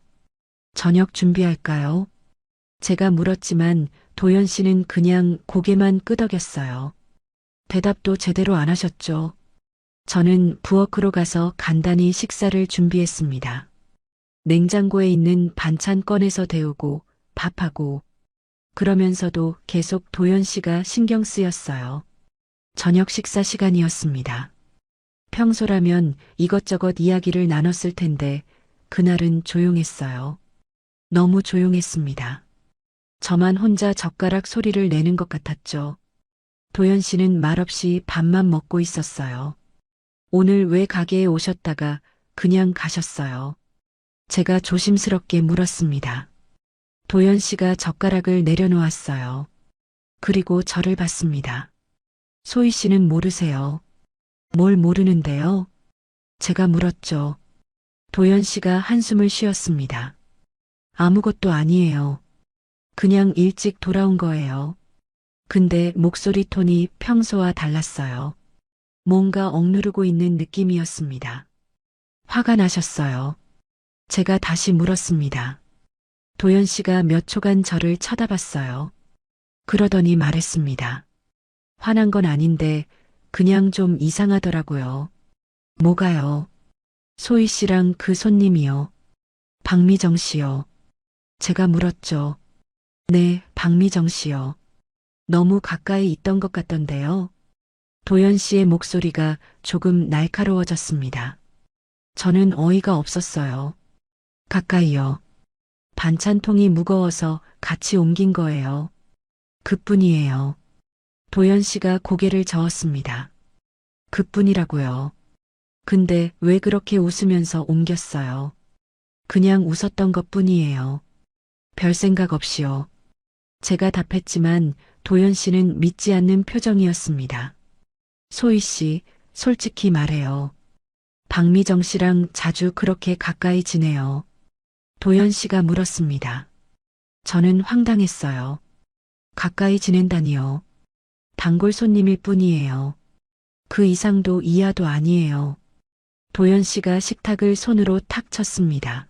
저녁 준비할까요? 제가 물었지만 도연 씨는 그냥 고개만 끄덕였어요. 대답도 제대로 안 하셨죠. 저는 부엌으로 가서 간단히 식사를 준비했습니다. 냉장고에 있는 반찬 꺼내서 데우고 밥하고 그러면서도 계속 도연 씨가 신경 쓰였어요. 저녁 식사 시간이었습니다. 평소라면 이것저것 이야기를 나눴을 텐데 그날은 조용했어요. 너무 조용했습니다. 저만 혼자 젓가락 소리를 내는 것 같았죠. 도연 씨는 말없이 밥만 먹고 있었어요. 오늘 왜 가게에 오셨다가 그냥 가셨어요? 제가 조심스럽게 물었습니다. 도연 씨가 젓가락을 내려놓았어요. 그리고 저를 봤습니다. 소희 씨는 모르세요. 뭘 모르는데요? 제가 물었죠. 도연 씨가 한숨을 쉬었습니다. 아무것도 아니에요. 그냥 일찍 돌아온 거예요. 근데 목소리 톤이 평소와 달랐어요. 뭔가 억누르고 있는 느낌이었습니다. 화가 나셨어요. 제가 다시 물었습니다. 도연 씨가 몇 초간 저를 쳐다봤어요. 그러더니 말했습니다. 화난 건 아닌데 그냥 좀 이상하더라고요. 뭐가요? 소희 씨랑 그 손님이요. 박미정 씨요. 제가 물었죠. 네, 박미정 씨요. 너무 가까이 있던 것 같던데요. 도연 씨의 목소리가 조금 날카로워졌습니다. 저는 어이가 없었어요. 가까이요. 반찬통이 무거워서 같이 옮긴 거예요. 그뿐이에요. 도연 씨가 고개를 저었습니다. 그뿐이라고요. 근데 왜 그렇게 웃으면서 옮겼어요? 그냥 웃었던 것뿐이에요. 별 생각 없이요. 제가 답했지만 도연 씨는 믿지 않는 표정이었습니다. 소희 씨, 솔직히 말해요. 박미정 씨랑 자주 그렇게 가까이 지내요. 도연 씨가 물었습니다. 저는 황당했어요. 가까이 지낸다니요. 단골 손님일 뿐이에요. 그 이상도 이하도 아니에요. 도연 씨가 식탁을 손으로 탁 쳤습니다.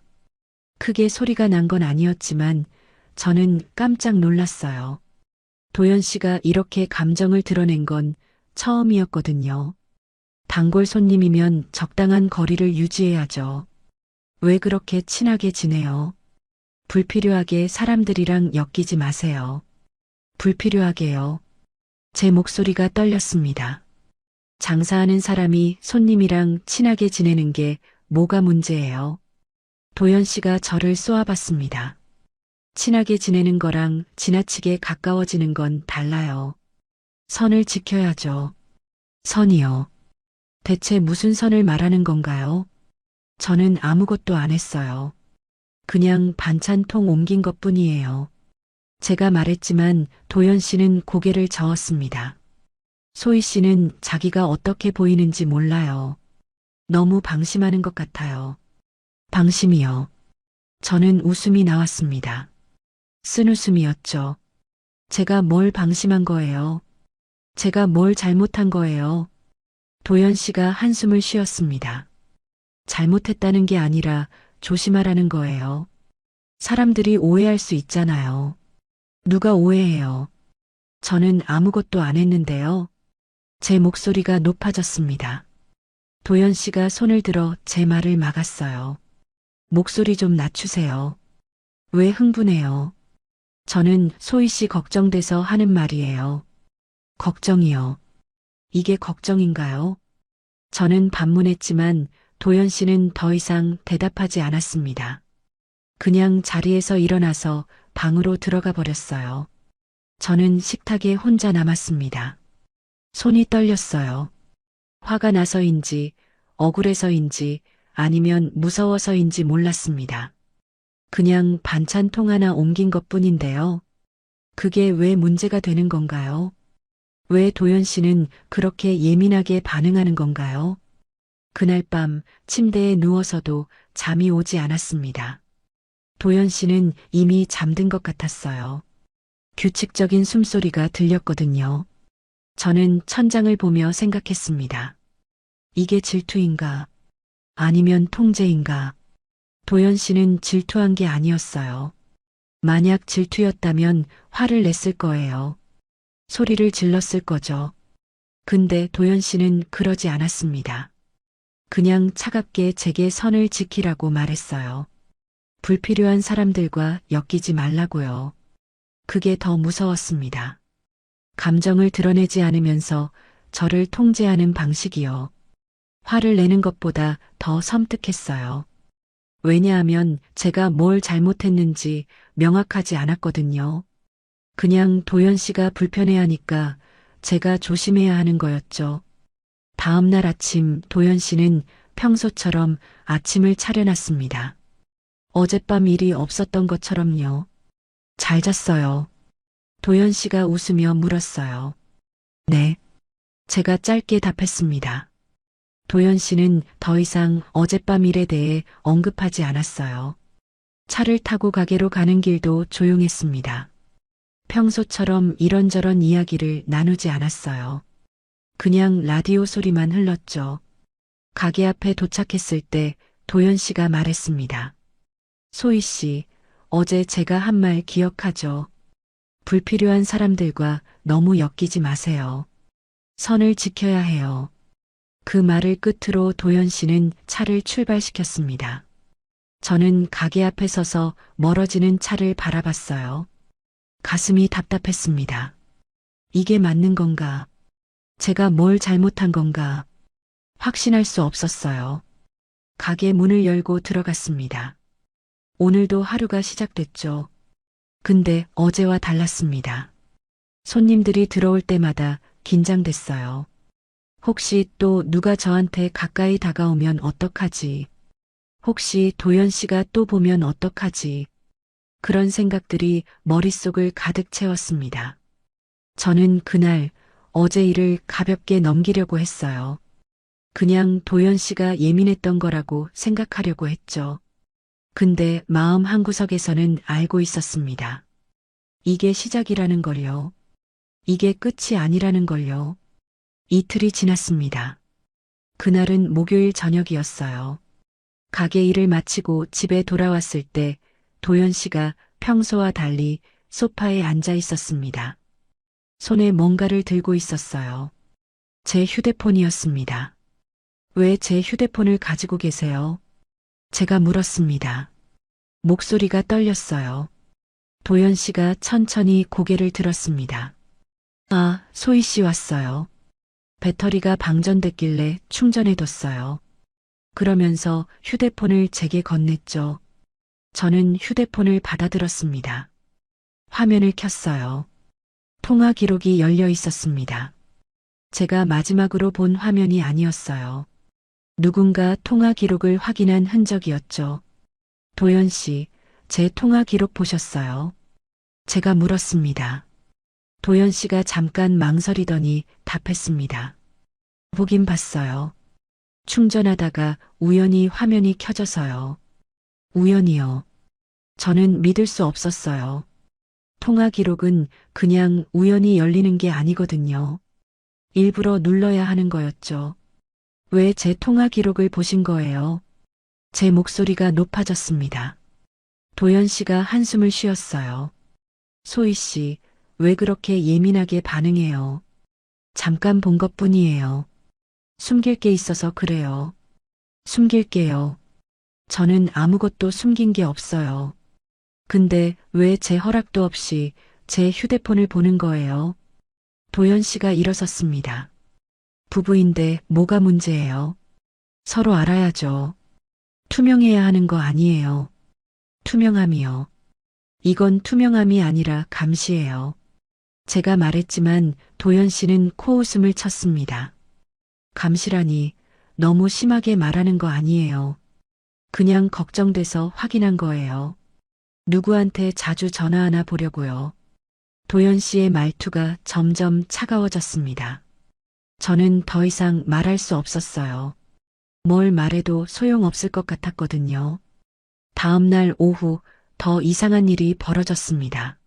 크게 소리가 난 건 아니었지만 저는 깜짝 놀랐어요. 도연 씨가 이렇게 감정을 드러낸 건 처음이었거든요. 단골 손님이면 적당한 거리를 유지해야죠. 왜 그렇게 친하게 지내요? 불필요하게 사람들이랑 엮이지 마세요. 불필요하게요. 제 목소리가 떨렸습니다. 장사하는 사람이 손님이랑 친하게 지내는 게 뭐가 문제예요? 도연 씨가 저를 쏘아봤습니다. 친하게 지내는 거랑 지나치게 가까워지는 건 달라요. 선을 지켜야죠. 선이요. 대체 무슨 선을 말하는 건가요? 저는 아무것도 안 했어요. 그냥 반찬통 옮긴 것 뿐이에요. 제가 말했지만 도연 씨는 고개를 저었습니다. 소희 씨는 자기가 어떻게 보이는지 몰라요. 너무 방심하는 것 같아요. 방심이요. 저는 웃음이 나왔습니다. 쓴웃음이었죠. 제가 뭘 방심한 거예요? 제가 뭘 잘못한 거예요? 도연 씨가 한숨을 쉬었습니다. 잘못했다는 게 아니라 조심하라는 거예요. 사람들이 오해할 수 있잖아요. 누가 오해해요? 저는 아무것도 안 했는데요. 제 목소리가 높아졌습니다. 도연 씨가 손을 들어 제 말을 막았어요. 목소리 좀 낮추세요. 왜 흥분해요? 저는 소희 씨 걱정돼서 하는 말이에요. 걱정이요. 이게 걱정인가요? 저는 반문했지만 도연 씨는 더 이상 대답하지 않았습니다. 그냥 자리에서 일어나서 방으로 들어가 버렸어요. 저는 식탁에 혼자 남았습니다. 손이 떨렸어요. 화가 나서인지, 억울해서인지, 아니면 무서워서인지 몰랐습니다. 그냥 반찬통 하나 옮긴 것 뿐인데요. 그게 왜 문제가 되는 건가요? 왜 도연 씨는 그렇게 예민하게 반응하는 건가요? 그날 밤 침대에 누워서도 잠이 오지 않았습니다. 도연 씨는 이미 잠든 것 같았어요. 규칙적인 숨소리가 들렸거든요. 저는 천장을 보며 생각했습니다. 이게 질투인가? 아니면 통제인가? 도연 씨는 질투한 게 아니었어요. 만약 질투였다면 화를 냈을 거예요. 소리를 질렀을 거죠. 근데 도연 씨는 그러지 않았습니다. 그냥 차갑게 제게 선을 지키라고 말했어요. 불필요한 사람들과 엮이지 말라고요. 그게 더 무서웠습니다. 감정을 드러내지 않으면서 저를 통제하는 방식이요. 화를 내는 것보다 더 섬뜩했어요. 왜냐하면 제가 뭘 잘못했는지 명확하지 않았거든요. 그냥 도연 씨가 불편해하니까 제가 조심해야 하는 거였죠. 다음 날 아침 도연 씨는 평소처럼 아침을 차려놨습니다. 어젯밤 일이 없었던 것처럼요. 잘 잤어요. 도연 씨가 웃으며 물었어요. 네. 제가 짧게 답했습니다. 도연 씨는 더 이상 어젯밤 일에 대해 언급하지 않았어요. 차를 타고 가게로 가는 길도 조용했습니다. 평소처럼 이런저런 이야기를 나누지 않았어요. 그냥 라디오 소리만 흘렀죠. 가게 앞에 도착했을 때 도연 씨가 말했습니다. 소희 씨, 어제 제가 한 말 기억하죠? 불필요한 사람들과 너무 엮이지 마세요. 선을 지켜야 해요. 그 말을 끝으로 도연 씨는 차를 출발시켰습니다. 저는 가게 앞에 서서 멀어지는 차를 바라봤어요. 가슴이 답답했습니다. 이게 맞는 건가? 제가 뭘 잘못한 건가? 확신할 수 없었어요. 가게 문을 열고 들어갔습니다. 오늘도 하루가 시작됐죠. 근데 어제와 달랐습니다. 손님들이 들어올 때마다 긴장됐어요. 혹시 또 누가 저한테 가까이 다가오면 어떡하지? 혹시 도연 씨가 또 보면 어떡하지? 그런 생각들이 머릿속을 가득 채웠습니다. 저는 그날 어제 일을 가볍게 넘기려고 했어요. 그냥 도연 씨가 예민했던 거라고 생각하려고 했죠. 근데 마음 한구석에서는 알고 있었습니다. 이게 시작이라는 걸요. 이게 끝이 아니라는 걸요. 이틀이 지났습니다. 그날은 목요일 저녁이었어요. 가게 일을 마치고 집에 돌아왔을 때 도연 씨가 평소와 달리 소파에 앉아 있었습니다. 손에 뭔가를 들고 있었어요. 제 휴대폰이었습니다. 왜 제 휴대폰을 가지고 계세요? 제가 물었습니다. 목소리가 떨렸어요. 도연 씨가 천천히 고개를 들었습니다. 아, 소희 씨 왔어요. 배터리가 방전됐길래 충전해뒀어요. 그러면서 휴대폰을 제게 건넸죠. 저는 휴대폰을 받아들었습니다. 화면을 켰어요. 통화 기록이 열려 있었습니다. 제가 마지막으로 본 화면이 아니었어요. 누군가 통화 기록을 확인한 흔적이었죠. 도연 씨, 제 통화 기록 보셨어요? 제가 물었습니다. 도연 씨가 잠깐 망설이더니 답했습니다. 보긴 봤어요. 충전하다가 우연히 화면이 켜져서요. 우연이요. 저는 믿을 수 없었어요. 통화 기록은 그냥 우연히 열리는 게 아니거든요. 일부러 눌러야 하는 거였죠. 왜 제 통화 기록을 보신 거예요? 제 목소리가 높아졌습니다. 도연 씨가 한숨을 쉬었어요. 소희 씨, 왜 그렇게 예민하게 반응해요? 잠깐 본 것뿐이에요. 숨길 게 있어서 그래요. 숨길게요. 저는 아무것도 숨긴 게 없어요. 근데 왜 제 허락도 없이 제 휴대폰을 보는 거예요? 도연 씨가 일어섰습니다. 부부인데 뭐가 문제예요? 서로 알아야죠. 투명해야 하는 거 아니에요. 투명함이요. 이건 투명함이 아니라 감시예요. 제가 말했지만 도연 씨는 코웃음을 쳤습니다. 감시라니 너무 심하게 말하는 거 아니에요. 그냥 걱정돼서 확인한 거예요. 누구한테 자주 전화하나 보려고요. 도연 씨의 말투가 점점 차가워졌습니다. 저는 더 이상 말할 수 없었어요. 뭘 말해도 소용없을 것 같았거든요. 다음 날 오후 더 이상한 일이 벌어졌습니다.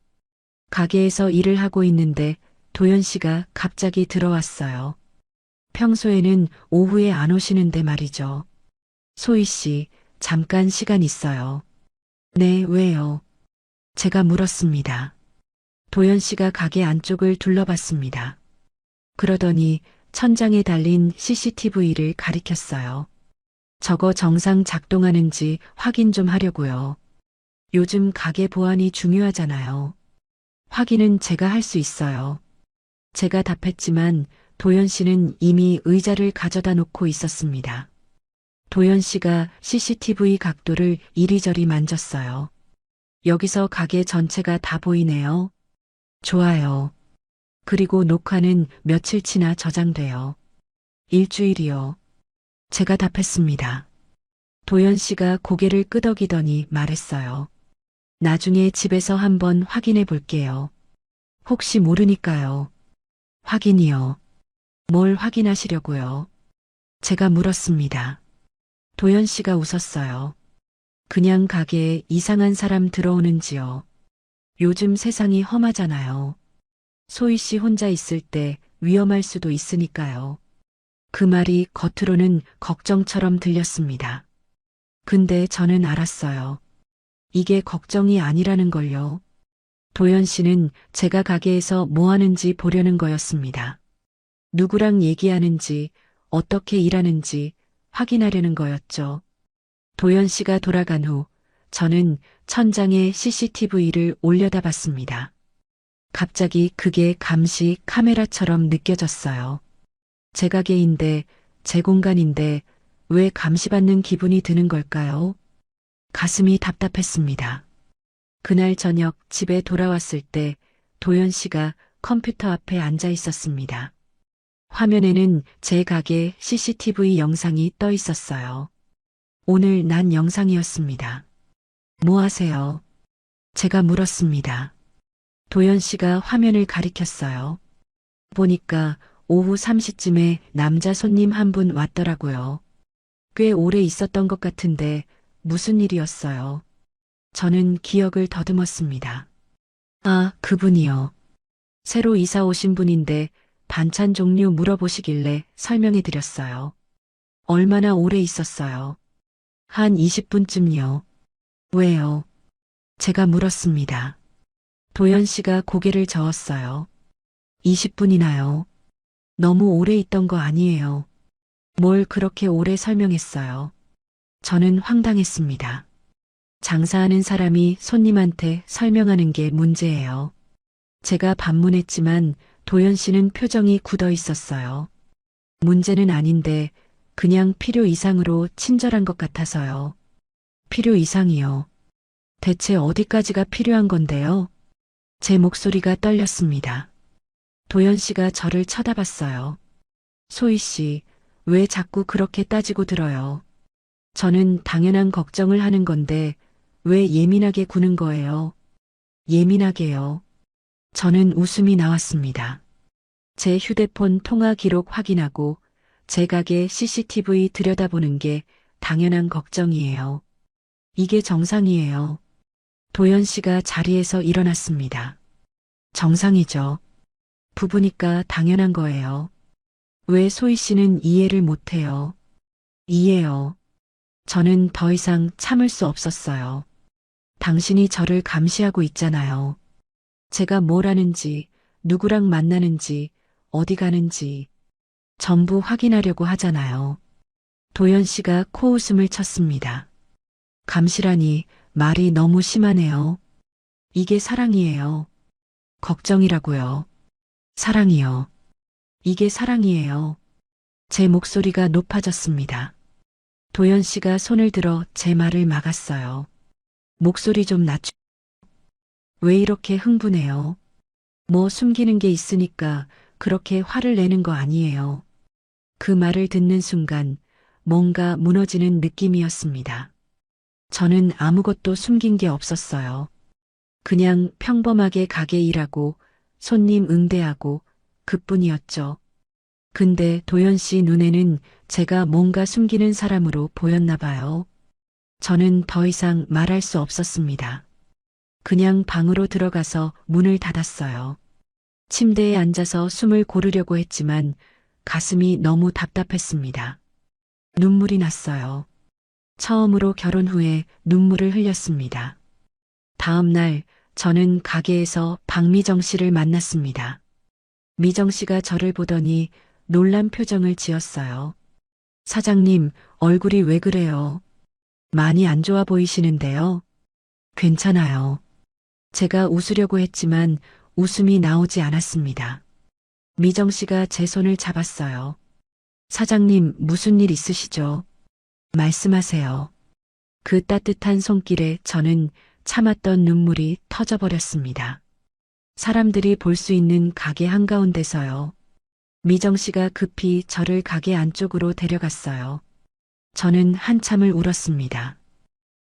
가게에서 일을 하고 있는데 도연 씨가 갑자기 들어왔어요. 평소에는 오후에 안 오시는데 말이죠. 소희 씨, 잠깐 시간 있어요. 네, 왜요? 제가 물었습니다. 도연 씨가 가게 안쪽을 둘러봤습니다. 그러더니 천장에 달린 CCTV를 가리켰어요. 저거 정상 작동하는지 확인 좀 하려고요. 요즘 가게 보안이 중요하잖아요. 확인은 제가 할 수 있어요. 제가 답했지만 도연 씨는 이미 의자를 가져다 놓고 있었습니다. 도연 씨가 CCTV 각도를 이리저리 만졌어요. 여기서 가게 전체가 다 보이네요. 좋아요. 그리고 녹화는 며칠치나 저장돼요. 일주일이요. 제가 답했습니다. 도연 씨가 고개를 끄덕이더니 말했어요. 나중에 집에서 한번 확인해 볼게요. 혹시 모르니까요. 확인이요. 뭘 확인하시려고요? 제가 물었습니다. 도연 씨가 웃었어요. 그냥 가게에 이상한 사람 들어오는지요. 요즘 세상이 험하잖아요. 소희 씨 혼자 있을 때 위험할 수도 있으니까요. 그 말이 겉으로는 걱정처럼 들렸습니다. 근데 저는 알았어요. 이게 걱정이 아니라는 걸요. 도연 씨는 제가 가게에서 뭐 하는지 보려는 거였습니다. 누구랑 얘기하는지, 어떻게 일하는지 확인하려는 거였죠. 도연 씨가 돌아간 후 저는 천장에 CCTV를 올려다 봤습니다. 갑자기 그게 감시 카메라처럼 느껴졌어요. 제 가게인데, 제 공간인데 왜 감시받는 기분이 드는 걸까요? 가슴이 답답했습니다. 그날 저녁 집에 돌아왔을 때 도연 씨가 컴퓨터 앞에 앉아 있었습니다. 화면에는 제 가게 CCTV 영상이 떠 있었어요. 오늘 난 영상이었습니다. 뭐 하세요? 제가 물었습니다. 도연 씨가 화면을 가리켰어요. 보니까 오후 3시쯤에 남자 손님 한 분 왔더라고요. 꽤 오래 있었던 것 같은데 무슨 일이었어요? 저는 기억을 더듬었습니다. 아, 그분이요. 새로 이사 오신 분인데 반찬 종류 물어보시길래 설명해 드렸어요. 얼마나 오래 있었어요? 한 20분쯤요. 왜요? 제가 물었습니다. 도연 씨가 고개를 저었어요. 20분이나요? 너무 오래 있던 거 아니에요. 뭘 그렇게 오래 설명했어요. 저는 황당했습니다. 장사하는 사람이 손님한테 설명하는 게 문제예요. 제가 반문했지만 도연 씨는 표정이 굳어 있었어요. 문제는 아닌데 그냥 필요 이상으로 친절한 것 같아서요. 필요 이상이요. 대체 어디까지가 필요한 건데요? 제 목소리가 떨렸습니다. 도연 씨가 저를 쳐다봤어요. 소희 씨, 왜 자꾸 그렇게 따지고 들어요? 저는 당연한 걱정을 하는 건데 왜 예민하게 구는 거예요? 예민하게요. 저는 웃음이 나왔습니다. 제 휴대폰 통화 기록 확인하고 제 가게 CCTV 들여다보는 게 당연한 걱정이에요. 이게 정상이에요. 도연 씨가 자리에서 일어났습니다. 정상이죠. 부부니까 당연한 거예요. 왜 소희 씨는 이해를 못해요? 이해요. 저는 더 이상 참을 수 없었어요. 당신이 저를 감시하고 있잖아요. 제가 뭘 하는지, 누구랑 만나는지, 어디 가는지 전부 확인하려고 하잖아요. 도연 씨가 코웃음을 쳤습니다. 감시라니 말이 너무 심하네요. 이게 사랑이에요. 걱정이라고요. 사랑이요. 이게 사랑이에요. 제 목소리가 높아졌습니다. 도연 씨가 손을 들어 제 말을 막았어요. 목소리 좀 낮추. 왜 이렇게 흥분해요? 뭐 숨기는 게 있으니까 그렇게 화를 내는 거 아니에요. 그 말을 듣는 순간 뭔가 무너지는 느낌이었습니다. 저는 아무것도 숨긴 게 없었어요. 그냥 평범하게 가게 일하고 손님 응대하고 그뿐이었죠. 근데 도연 씨 눈에는 제가 뭔가 숨기는 사람으로 보였나 봐요. 저는 더 이상 말할 수 없었습니다. 그냥 방으로 들어가서 문을 닫았어요. 침대에 앉아서 숨을 고르려고 했지만 가슴이 너무 답답했습니다. 눈물이 났어요. 처음으로 결혼 후에 눈물을 흘렸습니다. 다음 날 저는 가게에서 박미정 씨를 만났습니다. 미정 씨가 저를 보더니 놀란 표정을 지었어요. 사장님, 얼굴이 왜 그래요? 많이 안 좋아 보이시는데요. 괜찮아요. 제가 웃으려고 했지만 웃음이 나오지 않았습니다. 미정 씨가 제 손을 잡았어요. 사장님, 무슨 일 있으시죠? 말씀하세요. 그 따뜻한 손길에 저는 참았던 눈물이 터져버렸습니다. 사람들이 볼 수 있는 가게 한가운데서요. 미정 씨가 급히 저를 가게 안쪽으로 데려갔어요. 저는 한참을 울었습니다.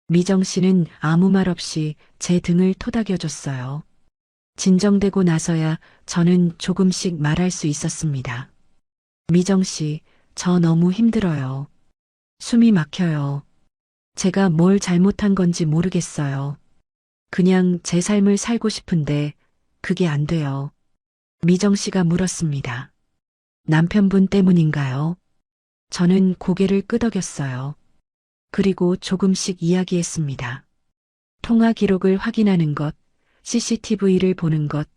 미정 씨는 아무 말 없이 제 등을 토닥여줬어요. 진정되고 나서야 저는 조금씩 말할 수 있었습니다. 미정 씨, 저 너무 힘들어요. 숨이 막혀요. 제가 뭘 잘못한 건지 모르겠어요. 그냥 제 삶을 살고 싶은데 그게 안 돼요. 미정 씨가 물었습니다. 남편분 때문인가요? 저는 고개를 끄덕였어요. 그리고 조금씩 이야기했습니다. 통화 기록을 확인하는 것, CCTV를 보는 것,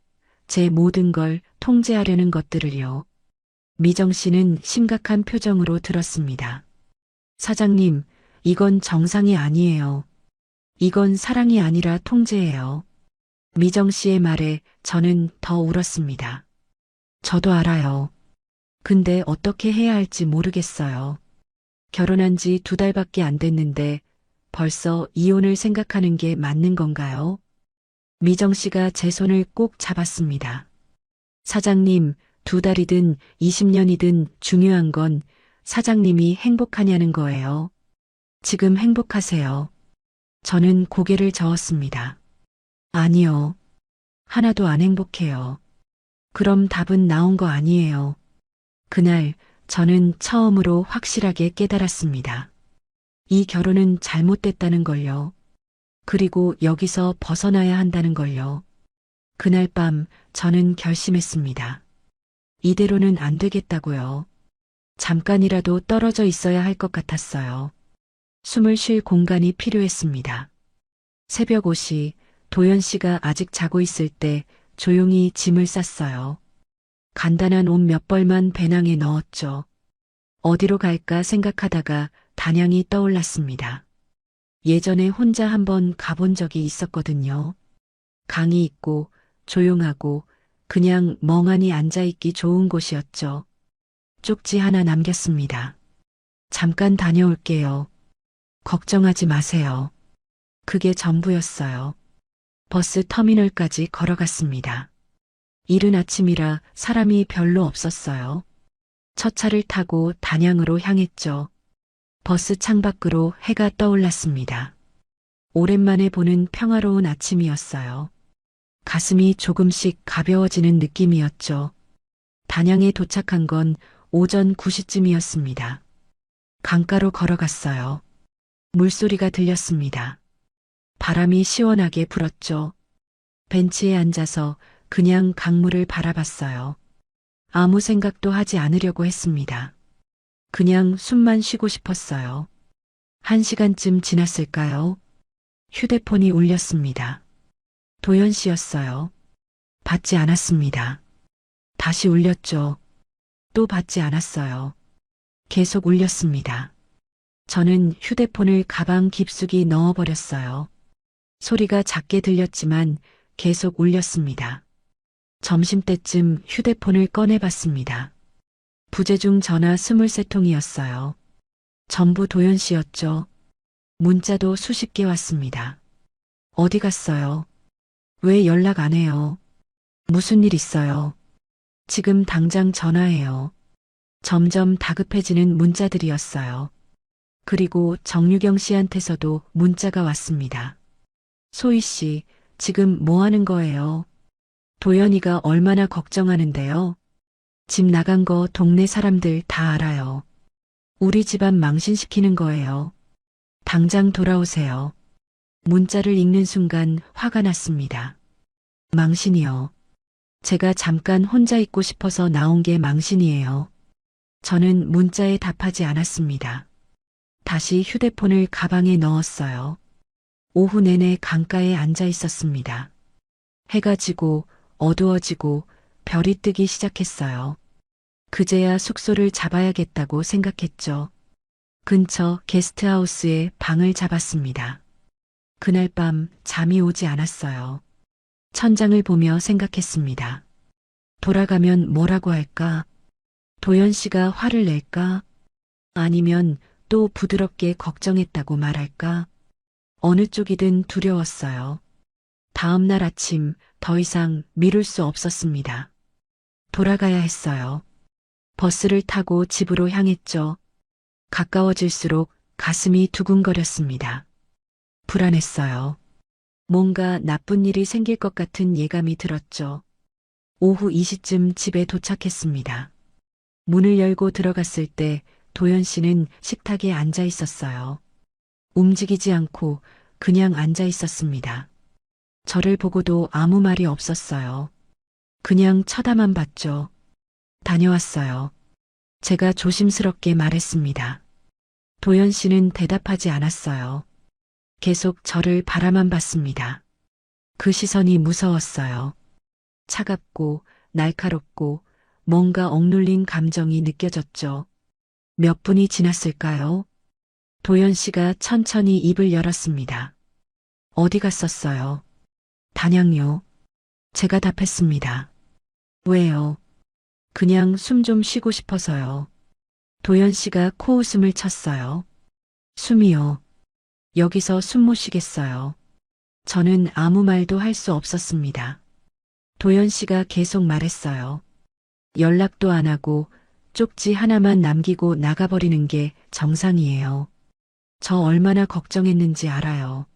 제 모든 걸 통제하려는 것들을요. 미정 씨는 심각한 표정으로 들었습니다. 사장님, 이건 정상이 아니에요. 이건 사랑이 아니라 통제예요. 미정 씨의 말에 저는 더 울었습니다. 저도 알아요. 근데 어떻게 해야 할지 모르겠어요. 결혼한 지 2달밖에 안 됐는데 벌써 이혼을 생각하는 게 맞는 건가요? 미정 씨가 제 손을 꼭 잡았습니다. 사장님, 2달이든 20년이든 중요한 건 사장님이 행복하냐는 거예요. 지금 행복하세요. 저는 고개를 저었습니다. 아니요. 하나도 안 행복해요. 그럼 답은 나온 거 아니에요. 그날 저는 처음으로 확실하게 깨달았습니다. 이 결혼은 잘못됐다는 걸요. 그리고 여기서 벗어나야 한다는 걸요. 그날 밤 저는 결심했습니다. 이대로는 안 되겠다고요. 잠깐이라도 떨어져 있어야 할 것 같았어요. 숨을 쉴 공간이 필요했습니다. 새벽 5시 도연 씨가 아직 자고 있을 때 조용히 짐을 쌌어요. 간단한 옷 몇 벌만 배낭에 넣었죠. 어디로 갈까 생각하다가 단양이 떠올랐습니다. 예전에 혼자 한번 가본 적이 있었거든요. 강이 있고 조용하고 그냥 멍하니 앉아있기 좋은 곳이었죠. 쪽지 하나 남겼습니다. 잠깐 다녀올게요. 걱정하지 마세요. 그게 전부였어요. 버스 터미널까지 걸어갔습니다. 이른 아침이라 사람이 별로 없었어요. 첫 차를 타고 단양으로 향했죠. 버스 창밖으로 해가 떠올랐습니다. 오랜만에 보는 평화로운 아침이었어요. 가슴이 조금씩 가벼워지는 느낌이었죠. 단양에 도착한 건 오전 9시쯤이었습니다. 강가로 걸어갔어요. 물소리가 들렸습니다. 바람이 시원하게 불었죠. 벤치에 앉아서 그냥 강물을 바라봤어요. 아무 생각도 하지 않으려고 했습니다. 그냥 숨만 쉬고 싶었어요. 1시간쯤 지났을까요? 휴대폰이 울렸습니다. 도연 씨였어요. 받지 않았습니다. 다시 울렸죠. 또 받지 않았어요. 계속 울렸습니다. 저는 휴대폰을 가방 깊숙이 넣어버렸어요. 소리가 작게 들렸지만 계속 울렸습니다. 점심때쯤 휴대폰을 꺼내봤습니다. 부재중 전화 23통이었어요. 전부 도연 씨였죠. 문자도 수십 개 왔습니다. 어디 갔어요? 왜 연락 안 해요? 무슨 일 있어요? 지금 당장 전화해요. 점점 다급해지는 문자들이었어요. 그리고 정유경 씨한테서도 문자가 왔습니다. 소희 씨, 지금 뭐 하는 거예요? 도연이가 얼마나 걱정하는데요? 집 나간 거 동네 사람들 다 알아요. 우리 집안 망신시키는 거예요. 당장 돌아오세요. 문자를 읽는 순간 화가 났습니다. 망신이요. 제가 잠깐 혼자 있고 싶어서 나온 게 망신이에요. 저는 문자에 답하지 않았습니다. 다시 휴대폰을 가방에 넣었어요. 오후 내내 강가에 앉아 있었습니다. 해가 지고 어두워지고 별이 뜨기 시작했어요. 그제야 숙소를 잡아야겠다고 생각했죠. 근처 게스트하우스에 방을 잡았습니다. 그날 밤 잠이 오지 않았어요. 천장을 보며 생각했습니다. 돌아가면 뭐라고 할까? 도연 씨가 화를 낼까? 아니면 또 부드럽게 걱정했다고 말할까? 어느 쪽이든 두려웠어요. 다음 날 아침 더 이상 미룰 수 없었습니다. 돌아가야 했어요. 버스를 타고 집으로 향했죠. 가까워질수록 가슴이 두근거렸습니다. 불안했어요. 뭔가 나쁜 일이 생길 것 같은 예감이 들었죠. 오후 2시쯤 집에 도착했습니다. 문을 열고 들어갔을 때 도연 씨는 식탁에 앉아 있었어요. 움직이지 않고 그냥 앉아 있었습니다. 저를 보고도 아무 말이 없었어요. 그냥 쳐다만 봤죠. 다녀왔어요. 제가 조심스럽게 말했습니다. 도연 씨는 대답하지 않았어요. 계속 저를 바라만 봤습니다. 그 시선이 무서웠어요. 차갑고 날카롭고 뭔가 억눌린 감정이 느껴졌죠. 몇 분이 지났을까요? 도연 씨가 천천히 입을 열었습니다. 어디 갔었어요? 단양요. 제가 답했습니다. 왜요? 그냥 숨 좀 쉬고 싶어서요. 도연 씨가 코웃음을 쳤어요. 숨이요. 여기서 숨 못 쉬겠어요. 저는 아무 말도 할 수 없었습니다. 도연 씨가 계속 말했어요. 연락도 안 하고 쪽지 하나만 남기고 나가버리는 게 정상이에요. 저 얼마나 걱정했는지 알아요.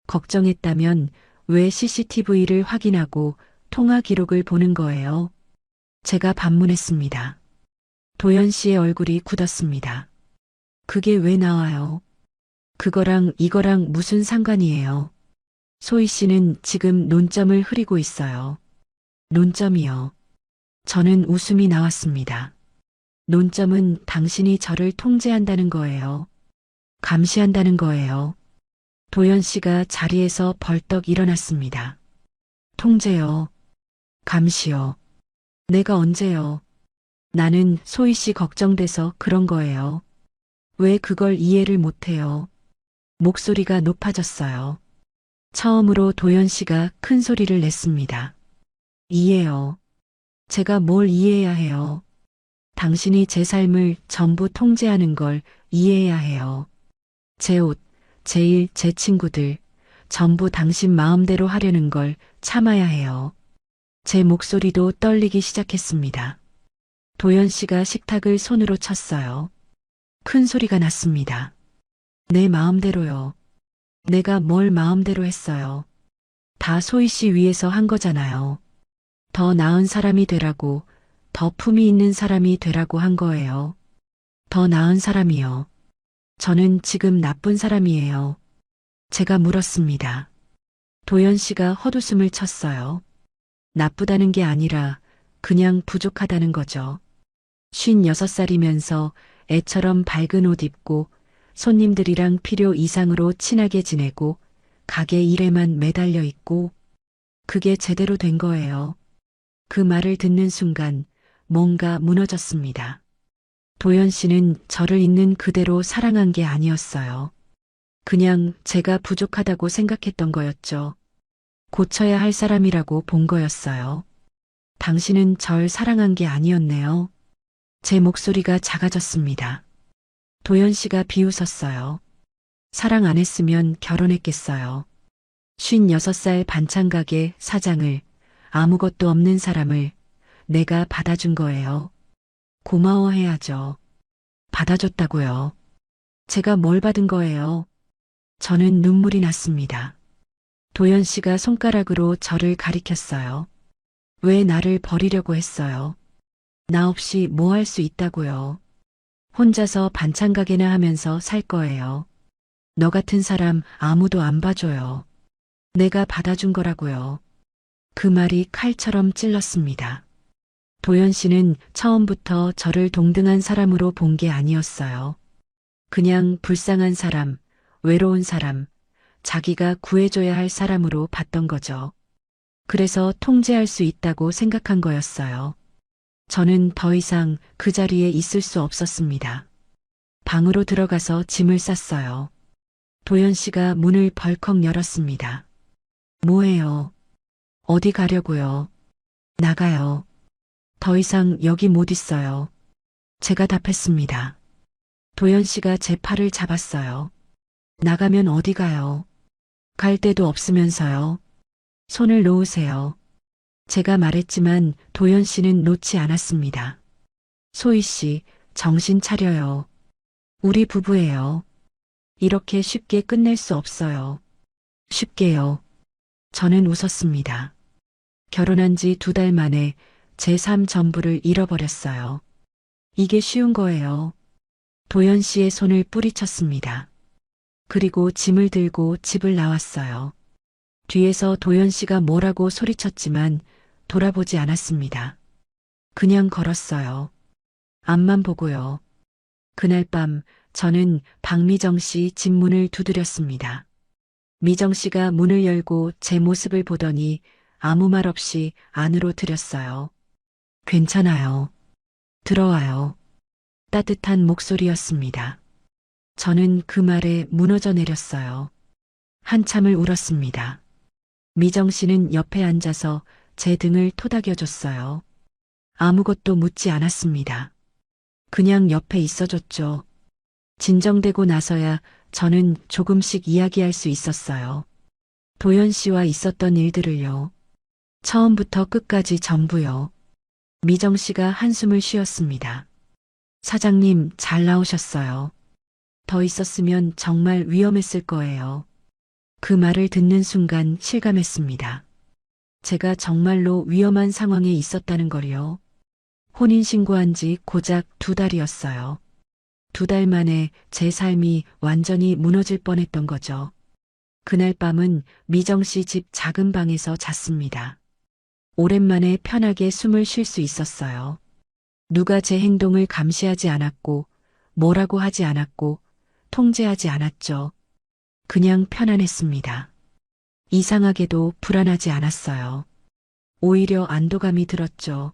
걱정했다면 왜 CCTV를 확인하고 통화 기록을 보는 거예요? 제가 반문했습니다. 도연 씨의 얼굴이 굳었습니다. 그게 왜 나와요? 그거랑 이거랑 무슨 상관이에요? 소희 씨는 지금 논점을 흐리고 있어요. 논점이요. 저는 웃음이 나왔습니다. 논점은 당신이 저를 통제한다는 거예요. 감시한다는 거예요. 도연 씨가 자리에서 벌떡 일어났습니다. 통제요. 감시요. 내가 언제요? 나는 소희 씨 걱정돼서 그런 거예요. 왜 그걸 이해를 못해요? 목소리가 높아졌어요. 처음으로 도연 씨가 큰 소리를 냈습니다. 이해요. 제가 뭘 이해해야 해요? 당신이 제 삶을 전부 통제하는 걸 이해해야 해요. 제 옷, 제 일, 제 친구들, 전부 당신 마음대로 하려는 걸 참아야 해요. 제 목소리도 떨리기 시작했습니다. 도연 씨가 식탁을 손으로 쳤어요. 큰 소리가 났습니다. 내 마음대로요. 내가 뭘 마음대로 했어요. 다 소희 씨 위해서 한 거잖아요. 더 나은 사람이 되라고, 더 품이 있는 사람이 되라고 한 거예요. 더 나은 사람이요. 저는 지금 나쁜 사람이에요. 제가 물었습니다. 도연 씨가 헛웃음을 쳤어요. 나쁘다는 게 아니라 그냥 부족하다는 거죠. 56살이면서 애처럼 밝은 옷 입고 손님들이랑 필요 이상으로 친하게 지내고 가게 일에만 매달려 있고 그게 제대로 된 거예요. 그 말을 듣는 순간 뭔가 무너졌습니다. 도연 씨는 저를 있는 그대로 사랑한 게 아니었어요. 그냥 제가 부족하다고 생각했던 거였죠. 고쳐야 할 사람이라고 본 거였어요. 당신은 절 사랑한 게 아니었네요. 제 목소리가 작아졌습니다. 도연 씨가 비웃었어요. 사랑 안 했으면 결혼했겠어요. 56살 반찬가게 사장을, 아무것도 없는 사람을 내가 받아준 거예요. 고마워해야죠. 받아줬다고요. 제가 뭘 받은 거예요? 저는 눈물이 났습니다. 도연 씨가 손가락으로 저를 가리켰어요. 왜 나를 버리려고 했어요? 나 없이 뭐 할 수 있다고요? 혼자서 반찬 가게나 하면서 살 거예요. 너 같은 사람 아무도 안 봐줘요. 내가 받아준 거라고요. 그 말이 칼처럼 찔렀습니다. 도연 씨는 처음부터 저를 동등한 사람으로 본 게 아니었어요. 그냥 불쌍한 사람, 외로운 사람, 자기가 구해줘야 할 사람으로 봤던 거죠. 그래서 통제할 수 있다고 생각한 거였어요. 저는 더 이상 그 자리에 있을 수 없었습니다. 방으로 들어가서 짐을 쌌어요. 도연 씨가 문을 벌컥 열었습니다. 뭐해요? 어디 가려고요? 나가요. 더 이상 여기 못 있어요. 제가 답했습니다. 도연 씨가 제 팔을 잡았어요. 나가면 어디 가요? 갈 데도 없으면서요. 손을 놓으세요. 제가 말했지만 도연 씨는 놓지 않았습니다. 소희 씨, 정신 차려요. 우리 부부예요. 이렇게 쉽게 끝낼 수 없어요. 쉽게요. 저는 웃었습니다. 결혼한 지 2달 만에 제 삶 전부를 잃어버렸어요. 이게 쉬운 거예요. 도연 씨의 손을 뿌리쳤습니다. 그리고 짐을 들고 집을 나왔어요. 뒤에서 도연 씨가 뭐라고 소리쳤지만 돌아보지 않았습니다. 그냥 걸었어요. 앞만 보고요. 그날 밤 저는 박미정 씨 집 문을 두드렸습니다. 미정 씨가 문을 열고 제 모습을 보더니 아무 말 없이 안으로 들였어요. 괜찮아요. 들어와요. 따뜻한 목소리였습니다. 저는 그 말에 무너져 내렸어요. 한참을 울었습니다. 미정 씨는 옆에 앉아서 제 등을 토닥여줬어요. 아무것도 묻지 않았습니다. 그냥 옆에 있어줬죠. 진정되고 나서야 저는 조금씩 이야기할 수 있었어요. 도연 씨와 있었던 일들을요. 처음부터 끝까지 전부요. 미정 씨가 한숨을 쉬었습니다. 사장님, 잘 나오셨어요. 더 있었으면 정말 위험했을 거예요. 그 말을 듣는 순간 실감했습니다. 제가 정말로 위험한 상황에 있었다는 걸요. 혼인신고한 지 고작 2달이었어요. 2달 만에 제 삶이 완전히 무너질 뻔했던 거죠. 그날 밤은 미정 씨 집 작은 방에서 잤습니다. 오랜만에 편하게 숨을 쉴 수 있었어요. 누가 제 행동을 감시하지 않았고, 뭐라고 하지 않았고, 통제하지 않았죠. 그냥 편안했습니다. 이상하게도 불안하지 않았어요. 오히려 안도감이 들었죠.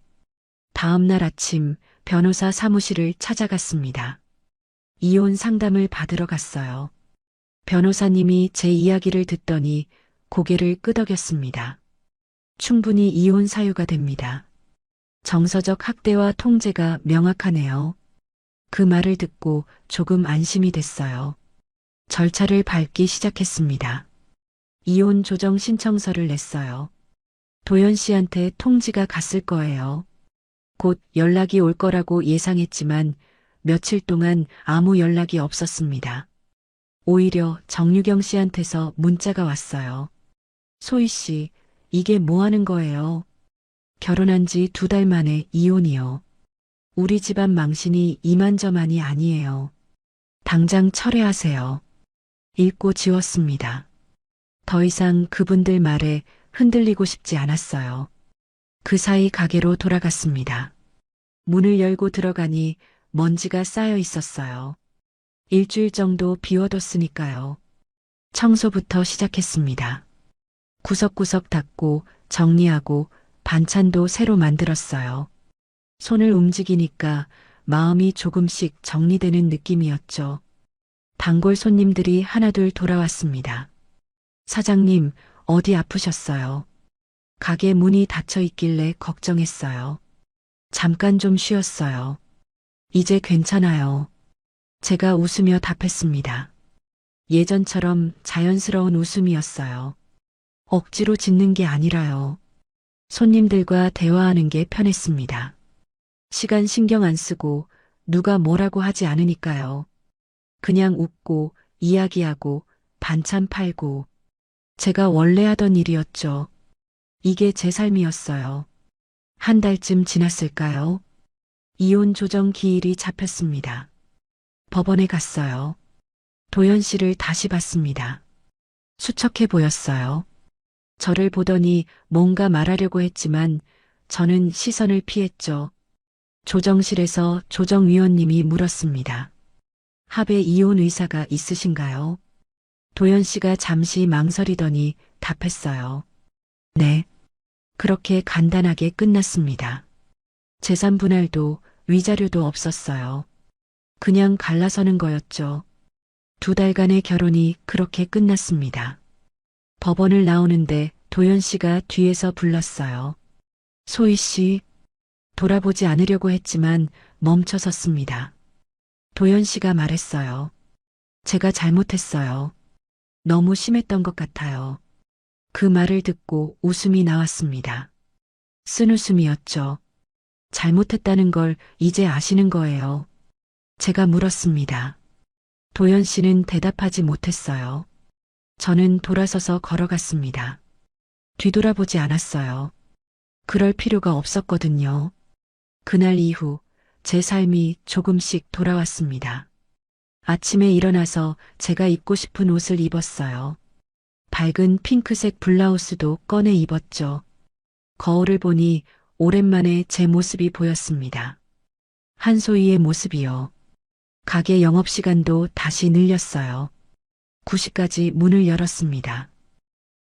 다음 날 아침 변호사 사무실을 찾아갔습니다. 이혼 상담을 받으러 갔어요. 변호사님이 제 이야기를 듣더니 고개를 끄덕였습니다. 충분히 이혼 사유가 됩니다. 정서적 학대와 통제가 명확하네요. 그 말을 듣고 조금 안심이 됐어요. 절차를 밟기 시작했습니다. 이혼 조정 신청서를 냈어요. 도연 씨한테 통지가 갔을 거예요. 곧 연락이 올 거라고 예상했지만 며칠 동안 아무 연락이 없었습니다. 오히려 정유경 씨한테서 문자가 왔어요. 소희 씨, 이게 뭐 하는 거예요? 결혼한 지 2달 만에 이혼이요. 우리 집안 망신이 이만저만이 아니에요. 당장 철회하세요. 읽고 지웠습니다. 더 이상 그분들 말에 흔들리고 싶지 않았어요. 그 사이 가게로 돌아갔습니다. 문을 열고 들어가니 먼지가 쌓여 있었어요. 일주일 정도 비워뒀으니까요. 청소부터 시작했습니다. 구석구석 닦고 정리하고 반찬도 새로 만들었어요. 손을 움직이니까 마음이 조금씩 정리되는 느낌이었죠. 단골 손님들이 하나둘 돌아왔습니다. 사장님, 어디 아프셨어요? 가게 문이 닫혀 있길래 걱정했어요. 잠깐 좀 쉬었어요. 이제 괜찮아요. 제가 웃으며 답했습니다. 예전처럼 자연스러운 웃음이었어요. 억지로 짓는 게 아니라요. 손님들과 대화하는 게 편했습니다. 시간 신경 안 쓰고 누가 뭐라고 하지 않으니까요. 그냥 웃고 이야기하고 반찬 팔고 제가 원래 하던 일이었죠. 이게 제 삶이었어요. 한 달쯤 지났을까요? 이혼 조정 기일이 잡혔습니다. 법원에 갔어요. 도연 씨를 다시 봤습니다. 수척해 보였어요. 저를 보더니 뭔가 말하려고 했지만 저는 시선을 피했죠. 조정실에서 조정위원님이 물었습니다. 합의 이혼 의사가 있으신가요? 도연 씨가 잠시 망설이더니 답했어요. 네. 그렇게 간단하게 끝났습니다. 재산 분할도 위자료도 없었어요. 그냥 갈라서는 거였죠. 2달간의 결혼이 그렇게 끝났습니다. 법원을 나오는데 도연 씨가 뒤에서 불렀어요. 소희 씨, 돌아보지 않으려고 했지만 멈춰 섰습니다. 도연 씨가 말했어요. 제가 잘못했어요. 너무 심했던 것 같아요. 그 말을 듣고 웃음이 나왔습니다. 쓴웃음이었죠. 잘못했다는 걸 이제 아시는 거예요. 제가 물었습니다. 도연 씨는 대답하지 못했어요. 저는 돌아서서 걸어갔습니다. 뒤돌아보지 않았어요. 그럴 필요가 없었거든요. 그날 이후 제 삶이 조금씩 돌아왔습니다. 아침에 일어나서 제가 입고 싶은 옷을 입었어요. 밝은 핑크색 블라우스도 꺼내 입었죠. 거울을 보니 오랜만에 제 모습이 보였습니다. 한소희의 모습이요. 가게 영업시간도 다시 늘렸어요. 9시까지 문을 열었습니다.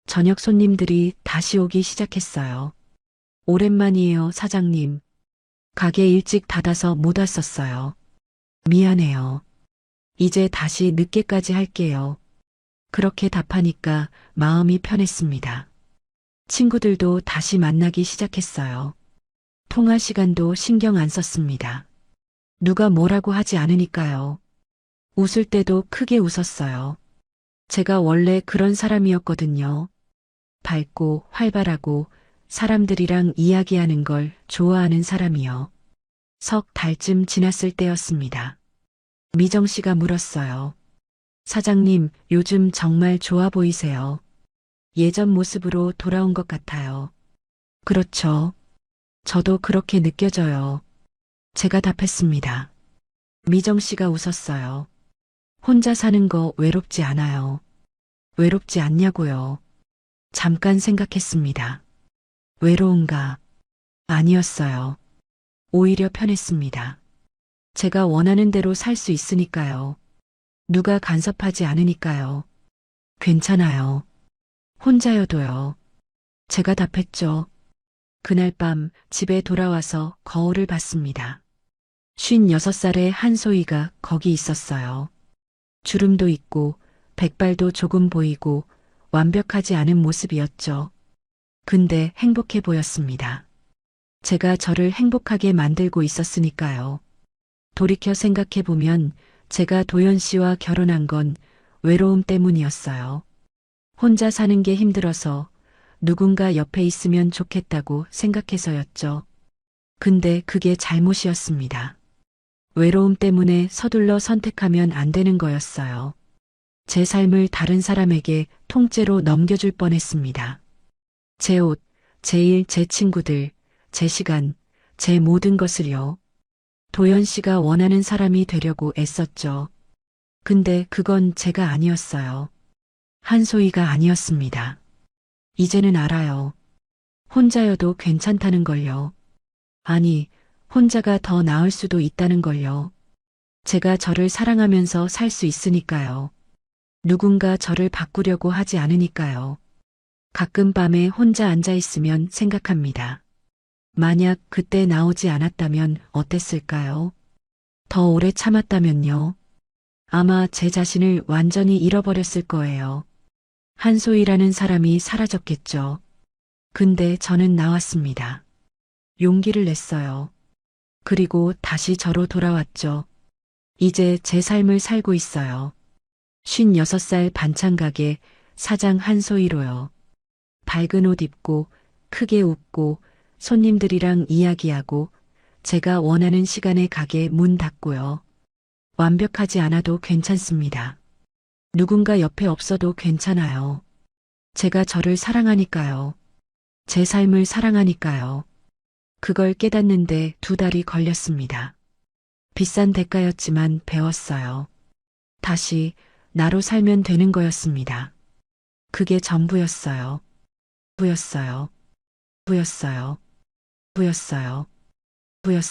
저녁 손님들이 다시 오기 시작했어요. 오랜만이에요, 사장님. 가게 일찍 닫아서 못 왔었어요. 미안해요. 이제 다시 늦게까지 할게요. 그렇게 답하니까 마음이 편했습니다. 친구들도 다시 만나기 시작했어요. 통화 시간도 신경 안 썼습니다. 누가 뭐라고 하지 않으니까요. 웃을 때도 크게 웃었어요. 제가 원래 그런 사람이었거든요. 밝고 활발하고 사람들이랑 이야기하는 걸 좋아하는 사람이요. 석 달쯤 지났을 때였습니다. 미정 씨가 물었어요. 사장님, 요즘 정말 좋아 보이세요. 예전 모습으로 돌아온 것 같아요. 그렇죠. 저도 그렇게 느껴져요. 제가 답했습니다. 미정 씨가 웃었어요. 혼자 사는 거 외롭지 않아요. 외롭지 않냐고요. 잠깐 생각했습니다. 외로운가? 아니었어요. 오히려 편했습니다. 제가 원하는 대로 살 수 있으니까요. 누가 간섭하지 않으니까요. 괜찮아요. 혼자여도요. 제가 답했죠. 그날 밤 집에 돌아와서 거울을 봤습니다. 56살의 한소희가 거기 있었어요. 주름도 있고 백발도 조금 보이고 완벽하지 않은 모습이었죠. 근데 행복해 보였습니다. 제가 저를 행복하게 만들고 있었으니까요. 돌이켜 생각해 보면 제가 도연 씨와 결혼한 건 외로움 때문이었어요. 혼자 사는 게 힘들어서 누군가 옆에 있으면 좋겠다고 생각해서였죠. 근데 그게 잘못이었습니다. 외로움 때문에 서둘러 선택하면 안 되는 거였어요. 제 삶을 다른 사람에게 통째로 넘겨줄 뻔했습니다. 제 옷, 제 일, 제 친구들, 제 시간, 제 모든 것을요. 도연 씨가 원하는 사람이 되려고 애썼죠. 근데 그건 제가 아니었어요. 한소희가 아니었습니다. 이제는 알아요. 혼자여도 괜찮다는 걸요. 아니, 혼자가 더 나을 수도 있다는 걸요. 제가 저를 사랑하면서 살 수 있으니까요. 누군가 저를 바꾸려고 하지 않으니까요. 가끔 밤에 혼자 앉아 있으면 생각합니다. 만약 그때 나오지 않았다면 어땠을까요? 더 오래 참았다면요. 아마 제 자신을 완전히 잃어버렸을 거예요. 한소희라는 사람이 사라졌겠죠. 근데 저는 나왔습니다. 용기를 냈어요. 그리고 다시 저로 돌아왔죠. 이제 제 삶을 살고 있어요. 56살 반찬가게 사장 한소희로요. 밝은 옷 입고 크게 웃고 손님들이랑 이야기하고 제가 원하는 시간에 가게 문 닫고요. 완벽하지 않아도 괜찮습니다. 누군가 옆에 없어도 괜찮아요. 제가 저를 사랑하니까요. 제 삶을 사랑하니까요. 그걸 깨닫는데 2달이 걸렸습니다. 비싼 대가였지만 배웠어요. 다시 나로 살면 되는 거였습니다. 그게 전부였어요. 부였어요. 부였어요. 부였어요. 부였어요.